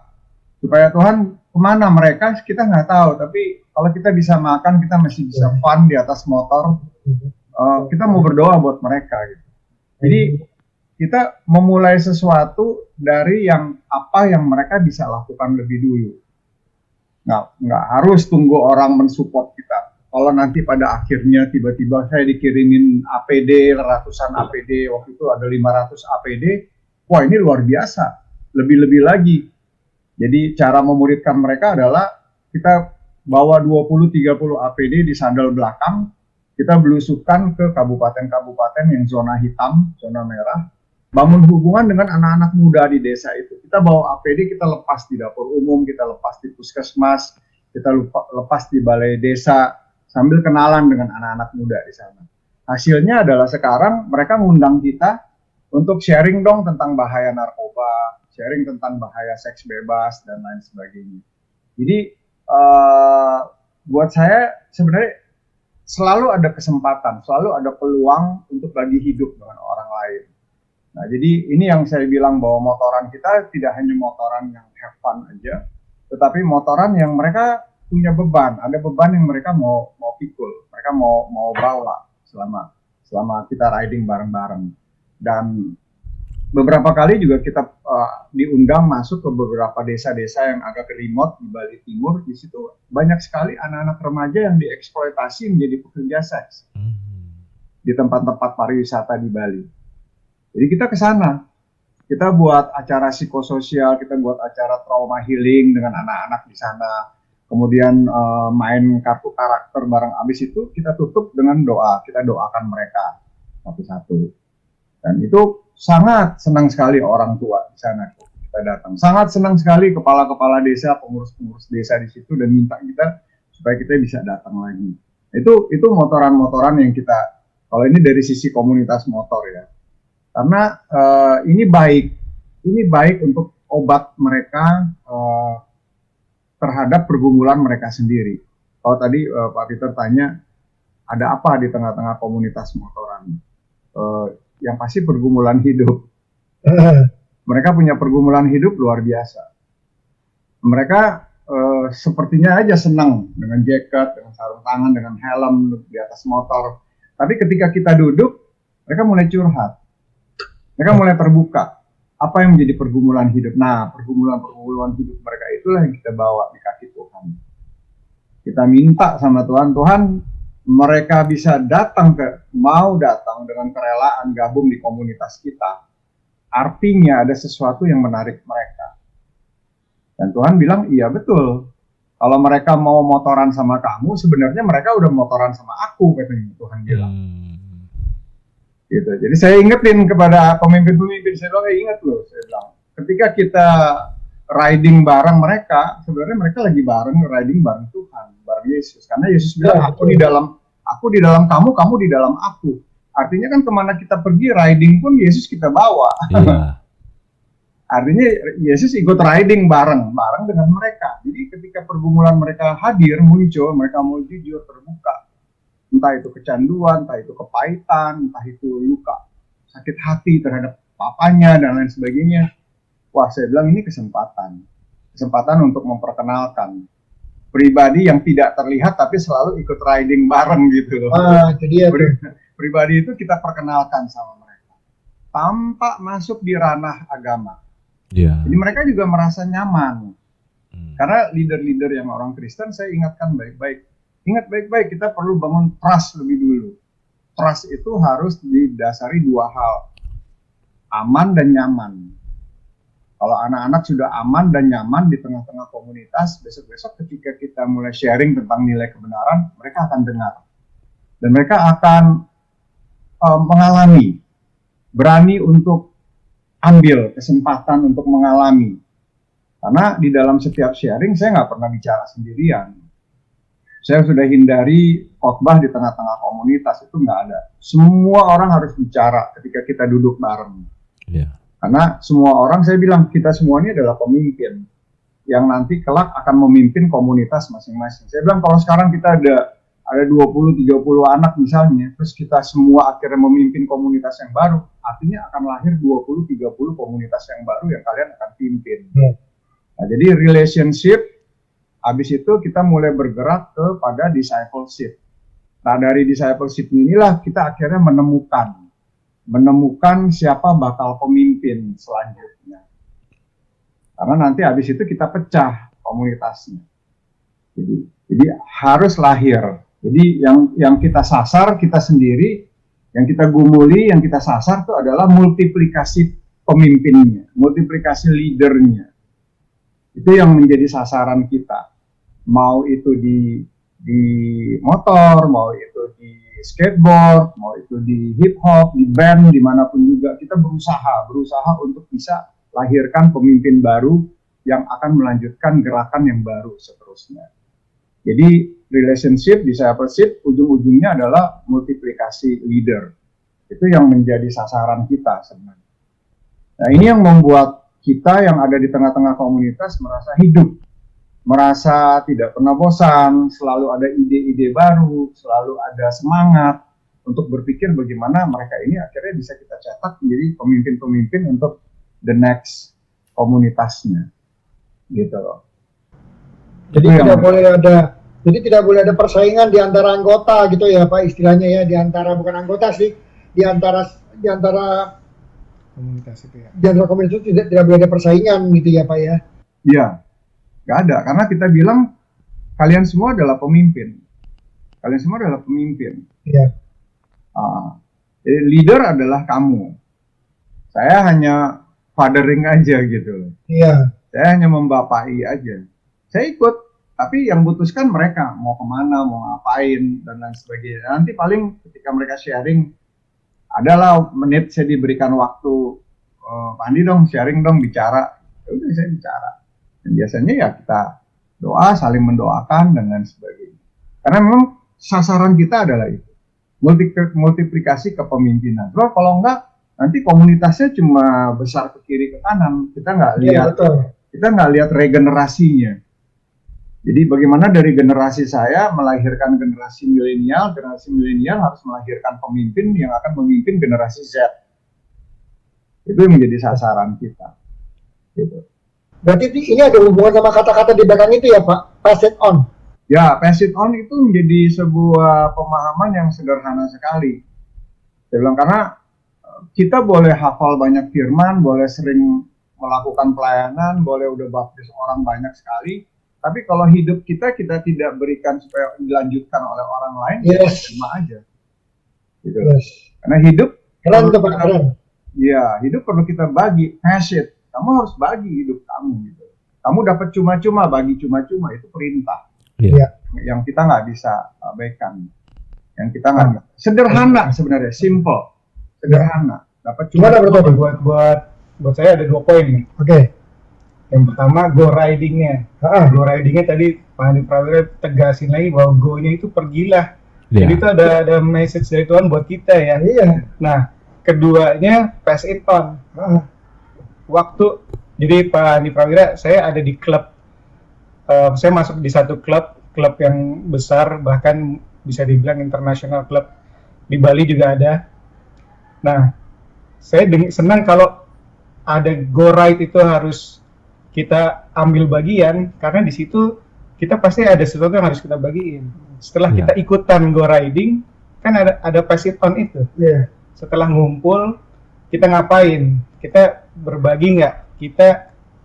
supaya Tuhan kemana mereka kita nggak tahu, tapi kalau kita bisa makan, kita masih bisa fun di atas motor, kita mau berdoa buat mereka gitu. Jadi kita memulai sesuatu dari apa yang mereka bisa lakukan lebih dulu. Nggak harus tunggu orang mensupport kita. Kalau nanti pada akhirnya tiba-tiba saya dikirimin APD, ratusan APD, waktu itu ada 500 APD, wah ini luar biasa, lebih-lebih lagi. Jadi cara memuridkan mereka adalah kita bawa 20-30 APD di sandal belakang, kita belusukan ke kabupaten-kabupaten yang zona hitam, zona merah, bangun hubungan dengan anak-anak muda di desa itu. Kita bawa APD, kita lepas di dapur umum, kita lepas di puskesmas, kita lepas di balai desa, sambil kenalan dengan anak-anak muda di sana. Hasilnya adalah sekarang mereka ngundang kita untuk sharing dong tentang bahaya narkoba, sharing tentang bahaya seks bebas, dan lain sebagainya. Jadi, buat saya sebenarnya selalu ada kesempatan, selalu ada peluang untuk bagi hidup dengan orang lain. Nah, jadi ini yang saya bilang bahwa motoran kita tidak hanya motoran yang have fun aja, tetapi motoran yang mereka punya beban, ada beban yang mereka mau pikul, mereka mau bawa selama kita riding bareng-bareng. Dan beberapa kali juga kita diundang masuk ke beberapa desa-desa yang agak remote di Bali Timur. Di situ banyak sekali anak-anak remaja yang dieksploitasi menjadi pekerja seks di tempat-tempat pariwisata di Bali. Jadi kita ke sana, kita buat acara psikososial, kita buat acara trauma healing dengan anak-anak di sana. Kemudian main kartu karakter bareng. Abis itu kita tutup dengan doa, kita doakan mereka satu-satu. Dan itu sangat senang sekali orang tua di sana kita datang. Sangat senang sekali kepala-kepala desa, pengurus-pengurus desa di situ dan minta kita supaya kita bisa datang lagi. Itu motoran-motoran yang kita, kalau ini dari sisi komunitas motor ya. Karena ini baik untuk obat mereka terhadap pergumulan mereka sendiri. Kalau tadi Pak Peter tanya, ada apa di tengah-tengah komunitas motoran? Yang pasti pergumulan hidup. Mereka punya pergumulan hidup luar biasa. Mereka sepertinya aja senang dengan jaket, dengan sarung tangan, dengan helm di atas motor. Tapi ketika kita duduk, mereka mulai curhat. Mereka mulai terbuka. Apa yang menjadi pergumulan hidup? Nah, pergumulan hidup mereka itulah yang kita bawa di kaki Tuhan. Kita minta sama Tuhan, mereka bisa mau datang dengan kerelaan gabung di komunitas kita. Artinya ada sesuatu yang menarik mereka. Dan Tuhan bilang, iya betul. Kalau mereka mau motoran sama kamu, sebenarnya mereka udah motoran sama aku, katanya Tuhan bilang. Gitu. Jadi saya ingetin kepada pemimpin-pemimpin, saya bilang, ingat loh, saya bilang, ketika kita riding bareng mereka, sebenarnya mereka lagi riding bareng Tuhan, bareng Yesus. Karena Yesus bilang, aku di dalam kamu, kamu di dalam aku. Artinya kan kemana kita pergi, riding pun Yesus kita bawa. Iya. Artinya Yesus ikut riding bareng dengan mereka. Jadi ketika pergumulan mereka hadir, muncul, mereka mau jujur, terbuka. Entah itu kecanduan, entah itu kepahitan, entah itu luka, sakit hati terhadap papanya, dan lain sebagainya. Wah, saya bilang ini kesempatan untuk memperkenalkan pribadi yang tidak terlihat tapi selalu ikut riding bareng gitu loh. Itu dia tuh. Pribadi itu kita perkenalkan sama mereka tanpa masuk di ranah agama. Jadi mereka juga merasa nyaman. Karena leader-leader yang orang Kristen, saya ingatkan baik-baik. Ingat baik-baik, kita perlu bangun trust lebih dulu. Trust itu harus didasari dua hal, aman dan nyaman. Kalau anak-anak sudah aman dan nyaman di tengah-tengah komunitas, besok-besok ketika kita mulai sharing tentang nilai kebenaran, mereka akan dengar. Dan mereka akan mengalami, berani untuk ambil kesempatan untuk mengalami. Karena di dalam setiap sharing, saya nggak pernah bicara sendirian. Saya sudah hindari khotbah di tengah-tengah komunitas, itu nggak ada. Semua orang harus bicara ketika kita duduk bareng. Karena semua orang, saya bilang, kita semua ini adalah pemimpin yang nanti kelak akan memimpin komunitas masing-masing. Saya bilang kalau sekarang kita ada 20-30 anak misalnya, terus kita semua akhirnya memimpin komunitas yang baru, artinya akan lahir 20-30 komunitas yang baru yang kalian akan pimpin. Nah, jadi relationship Habis itu kita mulai bergerak kepada discipleship. Nah, dari discipleship inilah kita akhirnya menemukan siapa bakal pemimpin selanjutnya. Karena nanti habis itu kita pecah komunitasnya. Jadi harus lahir. Jadi yang kita sasar kita sendiri, yang kita gumuli, yang kita sasar itu adalah multiplikasi pemimpinnya, multiplikasi leadernya. Itu yang menjadi sasaran kita. Mau itu di motor, mau itu di skateboard, mau itu di hip hop, di band, dimanapun juga kita berusaha untuk bisa lahirkan pemimpin baru yang akan melanjutkan gerakan yang baru seterusnya. Jadi relationship, discipleship, ujung-ujungnya adalah multiplikasi leader. Itu yang menjadi sasaran kita sebenarnya. Nah, ini yang membuat kita yang ada di tengah-tengah komunitas merasa hidup, merasa tidak pernah bosan, selalu ada ide-ide baru, selalu ada semangat untuk berpikir bagaimana mereka ini akhirnya bisa kita cetak menjadi pemimpin-pemimpin untuk the next komunitasnya, gitu loh. Jadi tidak boleh ada persaingan di antara anggota gitu ya Pak, istilahnya ya, di antara bukan anggota sih, di antara komunitas itu ya. Di antara komunitas itu tidak boleh ada persaingan gitu ya Pak ya. Iya. Nggak ada, karena kita bilang kalian semua adalah pemimpin. Kalian semua adalah pemimpin. Iya. Leader adalah kamu. Saya hanya fathering aja gitu. Iya. Saya hanya membapai aja. Saya ikut, tapi yang putuskan mereka mau kemana, mau ngapain, dan lain sebagainya. Nanti paling ketika mereka sharing, adalah menit saya diberikan waktu, Pak Andi dong, sharing dong, bicara. Ya udah saya bicara. Dan biasanya ya kita doa, saling mendoakan dan lain sebagainya. Karena memang sasaran kita adalah itu, multiplikasi kepemimpinan. Sebab kalau enggak, nanti komunitasnya cuma besar ke kiri ke kanan. Kita nggak lihat, kita nggak lihat regenerasinya. Jadi bagaimana dari generasi saya melahirkan generasi milenial harus melahirkan pemimpin yang akan memimpin generasi Z. Itu yang menjadi sasaran kita. Gitu. Berarti ini ada hubungan sama kata-kata di belakang itu ya Pak, pass it on. Ya, pass it on itu menjadi sebuah pemahaman yang sederhana sekali. Saya bilang karena kita boleh hafal banyak firman, boleh sering melakukan pelayanan, boleh udah baptis orang banyak sekali, tapi kalau hidup kita tidak berikan supaya dilanjutkan oleh orang lain, yes, cuma aja. Gitu. Yes. Karena hidup keren. Ya, hidup perlu kita bagi, pass it. Kamu harus bagi hidup kamu gitu. Kamu dapat cuma-cuma, bagi cuma-cuma, itu perintah. Iya. Yang kita nggak bisa abaikan. Yang kita nggak sederhana sebenarnya, simple, sederhana. Dapat cuma. Buat saya ada 2 poin nih. Oke. Yang pertama go ridingnya. Go ridingnya tadi Pak Andi Prawira tegasin lagi bahwa go-nya itu pergilah. Yeah. Jadi itu ada message dari Tuhan buat kita ya. Iya. Nah, keduanya pass it on. Jadi Pak Andi Prawira, saya ada di klub. Saya masuk di satu klub yang besar, bahkan bisa dibilang internasional klub. Di Bali juga ada. Nah, saya senang kalau ada go ride itu harus kita ambil bagian, karena di situ kita pasti ada sesuatu yang harus kita bagiin. Setelah kita ikutan go riding, kan ada pass it on itu. Yeah. Setelah ngumpul, kita ngapain? Kita berbagi nggak? Kita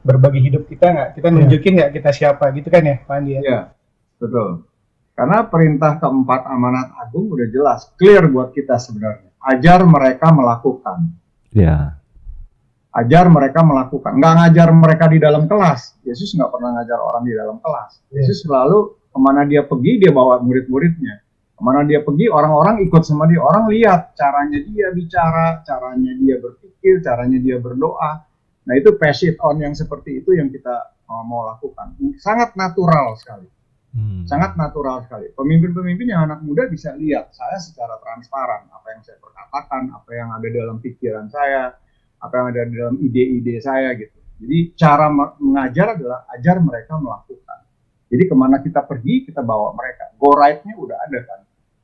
berbagi hidup kita nggak? Kita nunjukin nggak kita siapa? Gitu kan ya, Pak Andi? Iya, betul. Karena perintah keempat amanat agung udah jelas, clear buat kita sebenarnya. Ajar mereka melakukan. Iya. Ajar mereka melakukan, nggak ngajar mereka di dalam kelas. Yesus nggak pernah ngajar orang di dalam kelas. Yesus selalu kemana dia pergi, dia bawa murid-muridnya. Kemana dia pergi, orang-orang ikut sama dia. Orang lihat caranya dia bicara, caranya dia berpikir, caranya dia berdoa. Nah itu pass it on yang seperti itu yang kita mau lakukan. Sangat natural sekali. Sangat natural sekali. Pemimpin-pemimpin yang anak muda bisa lihat saya secara transparan. Apa yang saya perkatakan, apa yang ada dalam pikiran saya, apa yang ada di dalam ide-ide saya gitu. Jadi cara mengajar adalah ajar mereka melakukan. Jadi kemana kita pergi, kita bawa mereka. Go right-nya udah ada kan.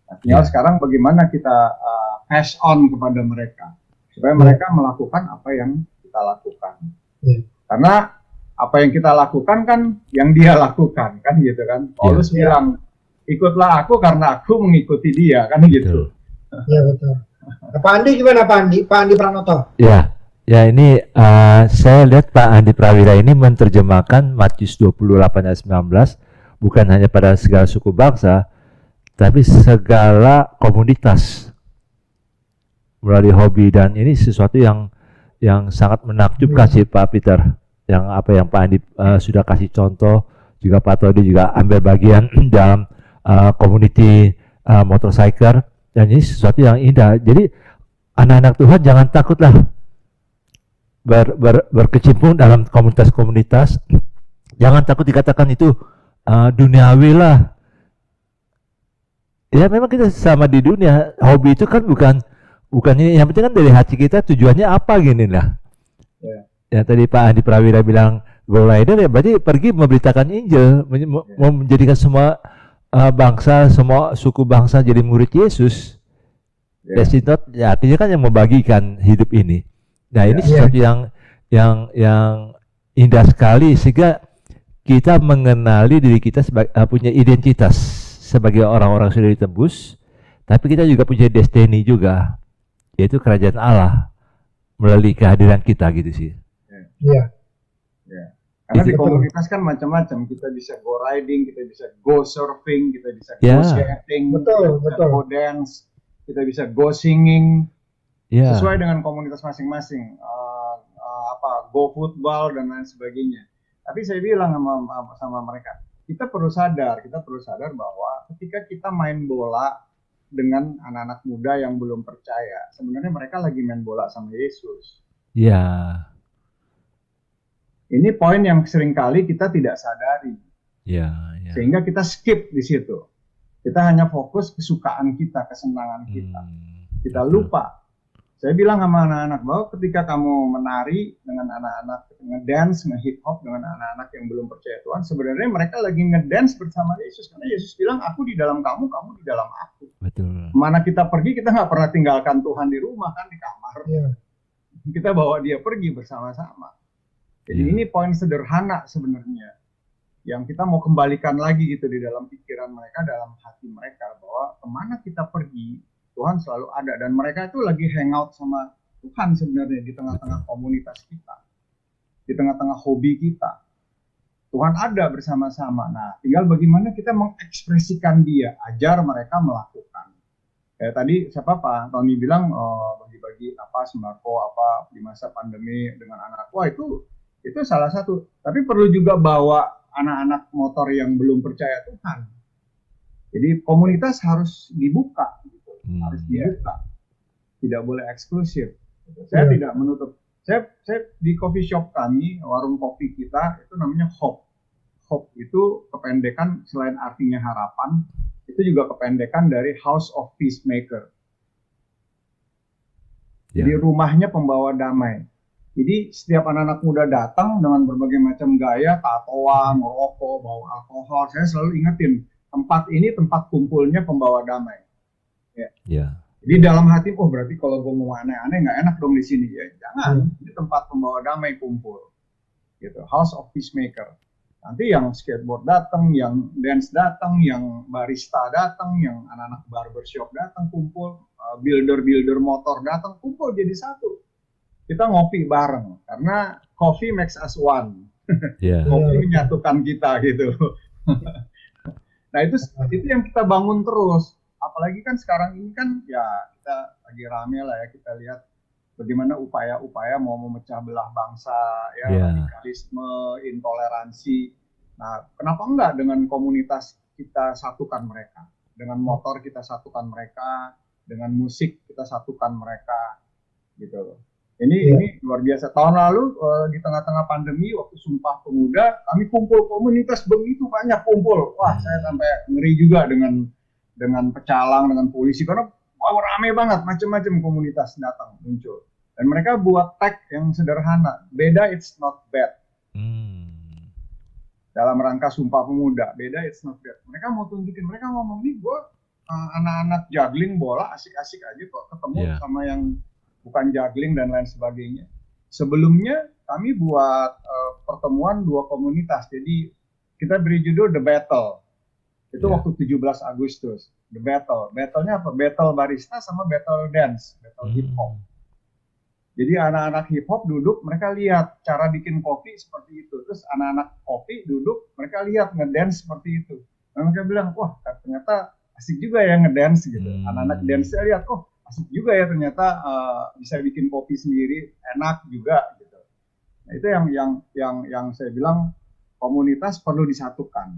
Nah, tinggal sekarang bagaimana kita pass on kepada mereka. Supaya mereka melakukan apa yang kita lakukan. Karena apa yang kita lakukan kan yang dia lakukan kan gitu kan. Paulus bilang ikutlah aku karena aku mengikuti dia kan gitu. Iya betul. Nah, Pak Andi gimana Pak Andi? Pak Andi Pranoto. Ya, ya ini saya lihat Pak Andi Prawira ini menerjemahkan Matius 28 ayat 19 bukan hanya pada segala suku bangsa, tapi segala komunitas melalui hobi, dan ini sesuatu yang sangat menakjubkan sih Pak Peter. Yang apa yang Pak Andi sudah kasih contoh, juga Pak Todi juga ambil bagian dalam community motorcycle, dan ini sesuatu yang indah. Jadi anak-anak Tuhan jangan takutlah berkecimpung dalam komunitas-komunitas. Jangan takut dikatakan itu duniawi lah. Ya memang kita sama di dunia. Hobi itu kan bukan ini. Yang penting kan dari hati kita tujuannya apa gini lah. Ya tadi Pak Andi Prawira bilang go rider, ya berarti pergi memberitakan Injil, menjadikan semua bangsa, semua suku bangsa jadi murid Yesus. That's it, not, ya artinya kan yang membagikan hidup ini. Nah ini sesuatu yang indah sekali, sehingga kita mengenali diri kita sebagai punya identitas sebagai orang-orang sudah ditebus, tapi kita juga punya destiny juga, yaitu kerajaan Allah melalui kehadiran kita gitu sih. Iya. Karena di komunitas kan macam-macam, kita bisa go riding, kita bisa go surfing, kita bisa go skating, kita bisa go dance, kita bisa go singing, sesuai dengan komunitas masing-masing, go football dan lain sebagainya. Tapi saya bilang sama mereka, kita perlu sadar bahwa ketika kita main bola dengan anak-anak muda yang belum percaya, sebenarnya mereka lagi main bola sama Yesus. Iya. Ini poin yang seringkali kita tidak sadari. Iya. Sehingga kita skip di situ. Kita hanya fokus kesukaan kita, kesenangan kita. Kita lupa. Saya bilang sama anak-anak bahwa ketika kamu menari dengan anak-anak, ngedance, ngehip hop dengan anak-anak yang belum percaya Tuhan, sebenarnya mereka lagi ngedance bersama Yesus. Karena Yesus bilang, aku di dalam kamu, kamu di dalam aku. Betul. Mana kita pergi, kita nggak pernah tinggalkan Tuhan di rumah kan, di kamar. Kita bawa dia pergi bersama-sama. Jadi ini poin sederhana sebenarnya yang kita mau kembalikan lagi gitu di dalam pikiran mereka, dalam hati mereka, bahwa kemana kita pergi Tuhan selalu ada, dan mereka itu lagi hangout sama Tuhan sebenarnya di tengah-tengah komunitas kita, di tengah-tengah hobi kita. Tuhan ada bersama-sama. Nah, tinggal bagaimana kita mengekspresikan dia, ajar mereka melakukan. Kayak tadi siapa Pak Tony bilang bagi-bagi sembako di masa pandemi dengan anak. Wah itu salah satu. Tapi perlu juga bawa anak-anak motor yang belum percaya Tuhan. Jadi komunitas harus dibuka, gitu. Harus dibuka. Tidak boleh eksklusif. Gitu. Saya tidak menutup. Saya di coffee shop kami, warung kopi kita itu namanya Hope. Hope itu kependekan, selain artinya harapan, itu juga kependekan dari House of Peacemaker. Jadi rumahnya pembawa damai. Jadi setiap anak-anak muda datang dengan berbagai macam gaya, tatoan, merokok, bawa alkohol, saya selalu ingetin, tempat ini tempat kumpulnya pembawa damai. Jadi dalam hati, berarti kalau gue mau aneh-aneh nggak enak dong di sini. Ya jangan, ini tempat pembawa damai kumpul. Gitu, House of Peacemaker. Nanti yang skateboard datang, yang dance datang, yang barista datang, yang anak-anak barbershop datang kumpul, builder motor datang kumpul jadi satu. Kita ngopi bareng karena coffee makes us one. Kopi menyatukan kita gitu. Nah itu yang kita bangun terus. Apalagi kan sekarang ini kan ya kita lagi rame lah ya, kita lihat bagaimana upaya-upaya mau memecah belah bangsa, radikalisme, intoleransi. Nah kenapa enggak dengan komunitas kita satukan mereka, dengan motor kita satukan mereka, dengan musik kita satukan mereka, gitu. Ini luar biasa. Tahun lalu di tengah-tengah pandemi waktu Sumpah Pemuda, kami kumpul komunitas begitu banyak kumpul. Wah, saya sampai ngeri juga dengan pecalang, dengan polisi, karena rame banget, macam-macam komunitas datang muncul. Dan mereka buat tag yang sederhana, beda it's not bad. Dalam rangka Sumpah Pemuda, beda it's not bad. Mereka mau tunjukin, mereka ngomong nih, gue anak-anak juggling bola asik-asik aja kok ketemu sama yang bukan juggling dan lain sebagainya. Sebelumnya kami buat pertemuan dua komunitas. Jadi kita beri judul The Battle. Itu Ya. waktu 17 Agustus. The Battle. Battle-nya apa? Battle barista sama battle dance, battle hip hop. Jadi anak-anak hip hop duduk, mereka lihat cara bikin kopi seperti itu. Terus anak-anak kopi duduk, mereka lihat ngedance seperti itu. Dan mereka bilang, wah ternyata asik juga ya ngedance gitu. Anak-anak dance-nya lihat, oh asik juga ya ternyata bisa bikin kopi sendiri, enak juga gitu. Nah, itu yang saya bilang komunitas perlu disatukan.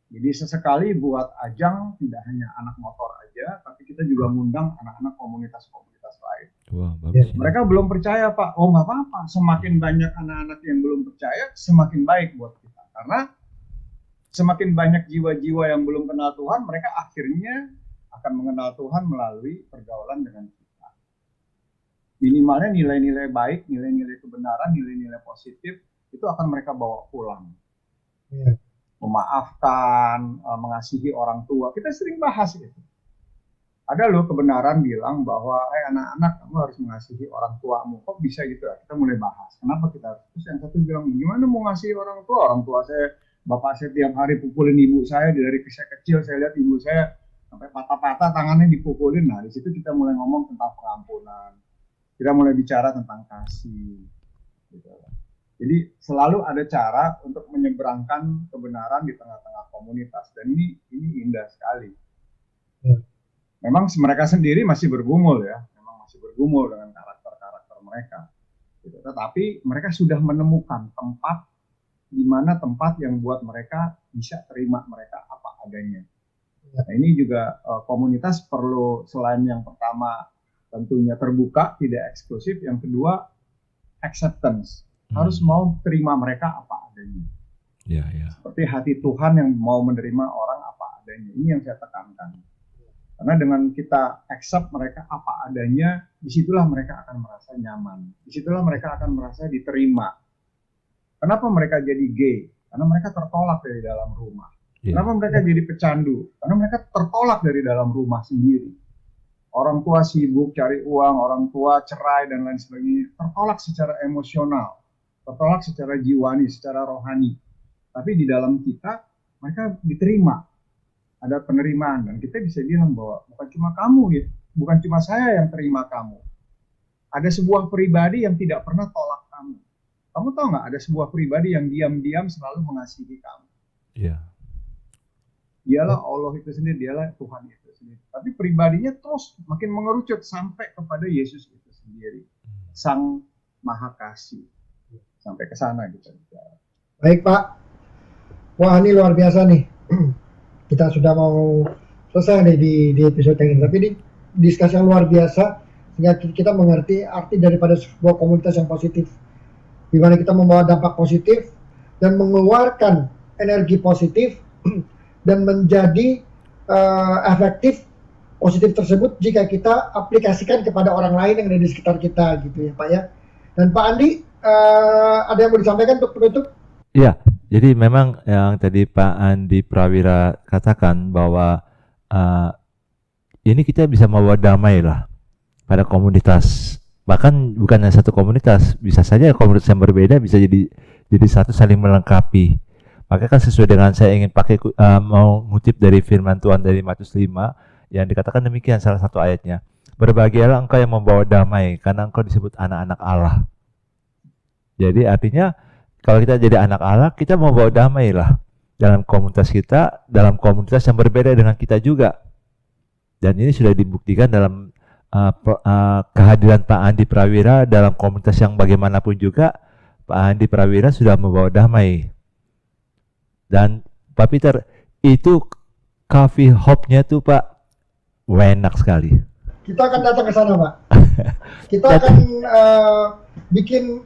Jadi sesekali buat ajang tidak hanya anak motor aja, tapi kita juga ngundang anak-anak komunitas-komunitas lain. Wah, bagus. Mereka belum percaya Pak, oh nggak apa-apa, semakin banyak anak-anak yang belum percaya, semakin baik buat kita. Karena semakin banyak jiwa-jiwa yang belum kenal Tuhan, mereka akhirnya akan mengenal Tuhan melalui pergaulan dengan kita. Minimalnya nilai-nilai baik, nilai-nilai kebenaran, nilai-nilai positif, itu akan mereka bawa pulang. Ya. Memaafkan, mengasihi orang tua. Kita sering bahas itu. Ada loh kebenaran bilang bahwa anak-anak kamu harus mengasihi orang tuamu. Kok bisa gitu ya? Kita mulai bahas. Kenapa kita? Terus yang satu bilang, gimana mau ngasihi orang tua? Orang tua saya, bapak saya tiap hari pukulin ibu saya. Dari saya kecil saya lihat ibu saya sampai patah-patah tangannya dipukulin. Nah di situ kita mulai ngomong tentang pengampunan. Kita mulai bicara tentang kasih. Gitu. Jadi selalu ada cara untuk menyeberangkan kebenaran di tengah-tengah komunitas, dan ini indah sekali. Memang mereka sendiri masih bergumul ya, memang masih bergumul dengan karakter-karakter mereka. Gitu. Tetapi mereka sudah menemukan tempat di mana tempat yang buat mereka bisa terima mereka apa adanya. Nah ini juga komunitas perlu, selain yang pertama tentunya terbuka, tidak eksklusif, yang kedua acceptance. Harus mau terima mereka apa adanya. Ya. Seperti hati Tuhan yang mau menerima orang apa adanya. Ini yang saya tekankan. Karena dengan kita accept mereka apa adanya, disitulah mereka akan merasa nyaman. Disitulah mereka akan merasa diterima. Kenapa mereka jadi gay? Karena mereka tertolak dari dalam rumah. Kenapa mereka jadi pecandu? Karena mereka tertolak dari dalam rumah sendiri. Orang tua sibuk cari uang, orang tua cerai dan lain sebagainya. Tertolak secara emosional. Tertolak secara jiwani, secara rohani. Tapi di dalam kita, mereka diterima. Ada penerimaan. Dan kita bisa bilang bahwa bukan cuma kamu, ya, bukan cuma saya yang terima kamu. Ada sebuah pribadi yang tidak pernah tolak kamu. Kamu tahu nggak, ada sebuah pribadi yang diam-diam selalu mengasihi kamu. Iya. Dialah Allah itu sendiri, dialah Tuhan itu sendiri. Tapi pribadinya terus makin mengerucut sampai kepada Yesus itu sendiri. Sang Maha Kasih. Sampai ke sana gitu. Baik Pak, wah ini luar biasa nih. Kita sudah mau selesai nih di episode ini. Tapi ini diskusi yang luar biasa sehingga kita mengerti arti daripada sebuah komunitas yang positif, di mana kita membawa dampak positif dan mengeluarkan energi positif dan menjadi efektif positif tersebut jika kita aplikasikan kepada orang lain yang ada di sekitar kita gitu ya Pak ya. Dan Pak Andi, ada yang mau disampaikan untuk penutup? Iya, jadi memang yang tadi Pak Andi Prawira katakan bahwa ini kita bisa membawa damai lah pada komunitas. Bahkan bukan hanya satu komunitas, bisa saja komunitas yang berbeda bisa jadi satu, saling melengkapi. Maka kan sesuai dengan saya ingin pakai mau ngutip dari firman Tuhan dari Matius 5 yang dikatakan demikian salah satu ayatnya. Berbahagialah engkau yang membawa damai karena engkau disebut anak-anak Allah. Jadi artinya kalau kita jadi anak Allah, kita mau bawa damai lah dalam komunitas kita, dalam komunitas yang berbeda dengan kita juga. Dan ini sudah dibuktikan dalam kehadiran Pak Andi Prawira dalam komunitas yang bagaimanapun juga, Pak Andi Prawira sudah membawa damai. Dan Pak Peter, itu coffee hop-nya tuh Pak, enak sekali. Kita akan datang ke sana Pak. Kita akan bikin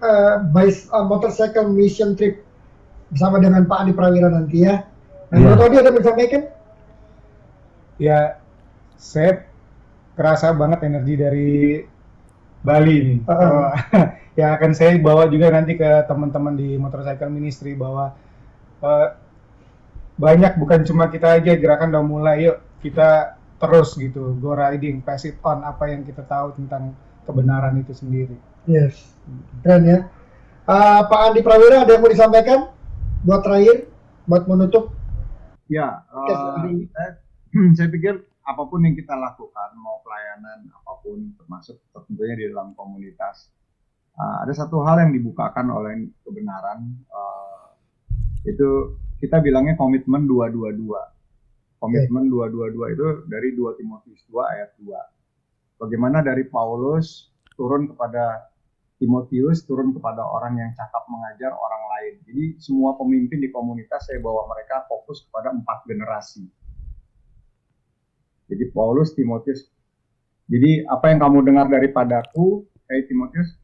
motorcycle mission trip bersama dengan Pak Andi Prawira nanti ya. Nah, Pak Andi ada yang disampaikan? Ya, saya kerasa banget energi dari Bali nih. Yang akan saya bawa juga nanti ke teman-teman di Motorcycle Ministry bahwa banyak, bukan cuma kita aja, gerakan udah mulai, yuk kita terus gitu, go riding, pass it on apa yang kita tahu tentang kebenaran itu sendiri. Yes, keren ya. Pak Andi Prawira ada yang mau disampaikan buat terakhir, buat menutup? Ya, Oke, Andi. saya pikir apapun yang kita lakukan, mau pelayanan apapun, termasuk tentunya di dalam komunitas, ada satu hal yang dibukakan oleh kebenaran, itu kita bilangnya komitmen 222. Komitmen 222 itu dari 2 Timotius 2 ayat 2. Bagaimana dari Paulus turun kepada Timotius, turun kepada orang yang cakap mengajar orang lain. Jadi semua pemimpin di komunitas saya bawa mereka fokus kepada 4 generasi. Jadi Paulus, Timotius. Jadi apa yang kamu dengar daripadaku, Timotius,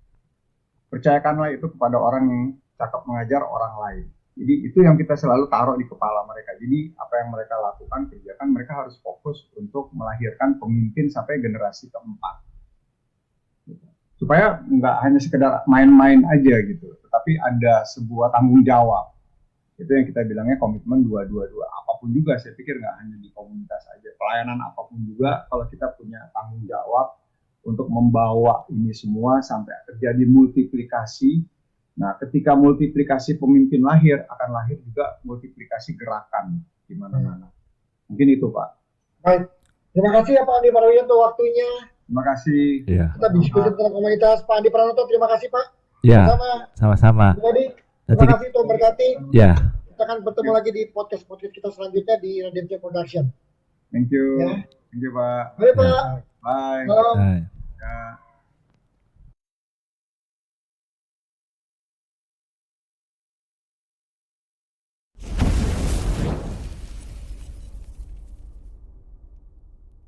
percayakanlah itu kepada orang yang cakap mengajar orang lain. Jadi itu yang kita selalu taruh di kepala mereka. Jadi apa yang mereka lakukan, kerjakan, mereka harus fokus untuk melahirkan pemimpin sampai generasi keempat. Supaya nggak hanya sekedar main-main aja gitu, tetapi ada sebuah tanggung jawab. Itu yang kita bilangnya komitmen 222. Apapun juga, saya pikir nggak hanya di komunitas aja, pelayanan apapun juga, kalau kita punya tanggung jawab untuk membawa ini semua sampai terjadi multiplikasi. Nah, ketika multiplikasi pemimpin lahir, akan lahir juga multiplikasi gerakan di mana-mana. Mungkin itu, Pak. Baik. Terima kasih ya Pak Andi Prawira untuk waktunya. Terima kasih. Ya. Kita diskusi tentang komunitas. Pak Andi Pranoto, terima kasih Pak. Ya, Sama. sama-sama. Jadi, Nanti terima kasih Tuhan berkati. ya, Kita akan bertemu lagi di podcast kita selanjutnya di Redemption Production. Thank you. Ya. Thank you, Pak. Baik Pak. Bye. Salam. Hai. Ya.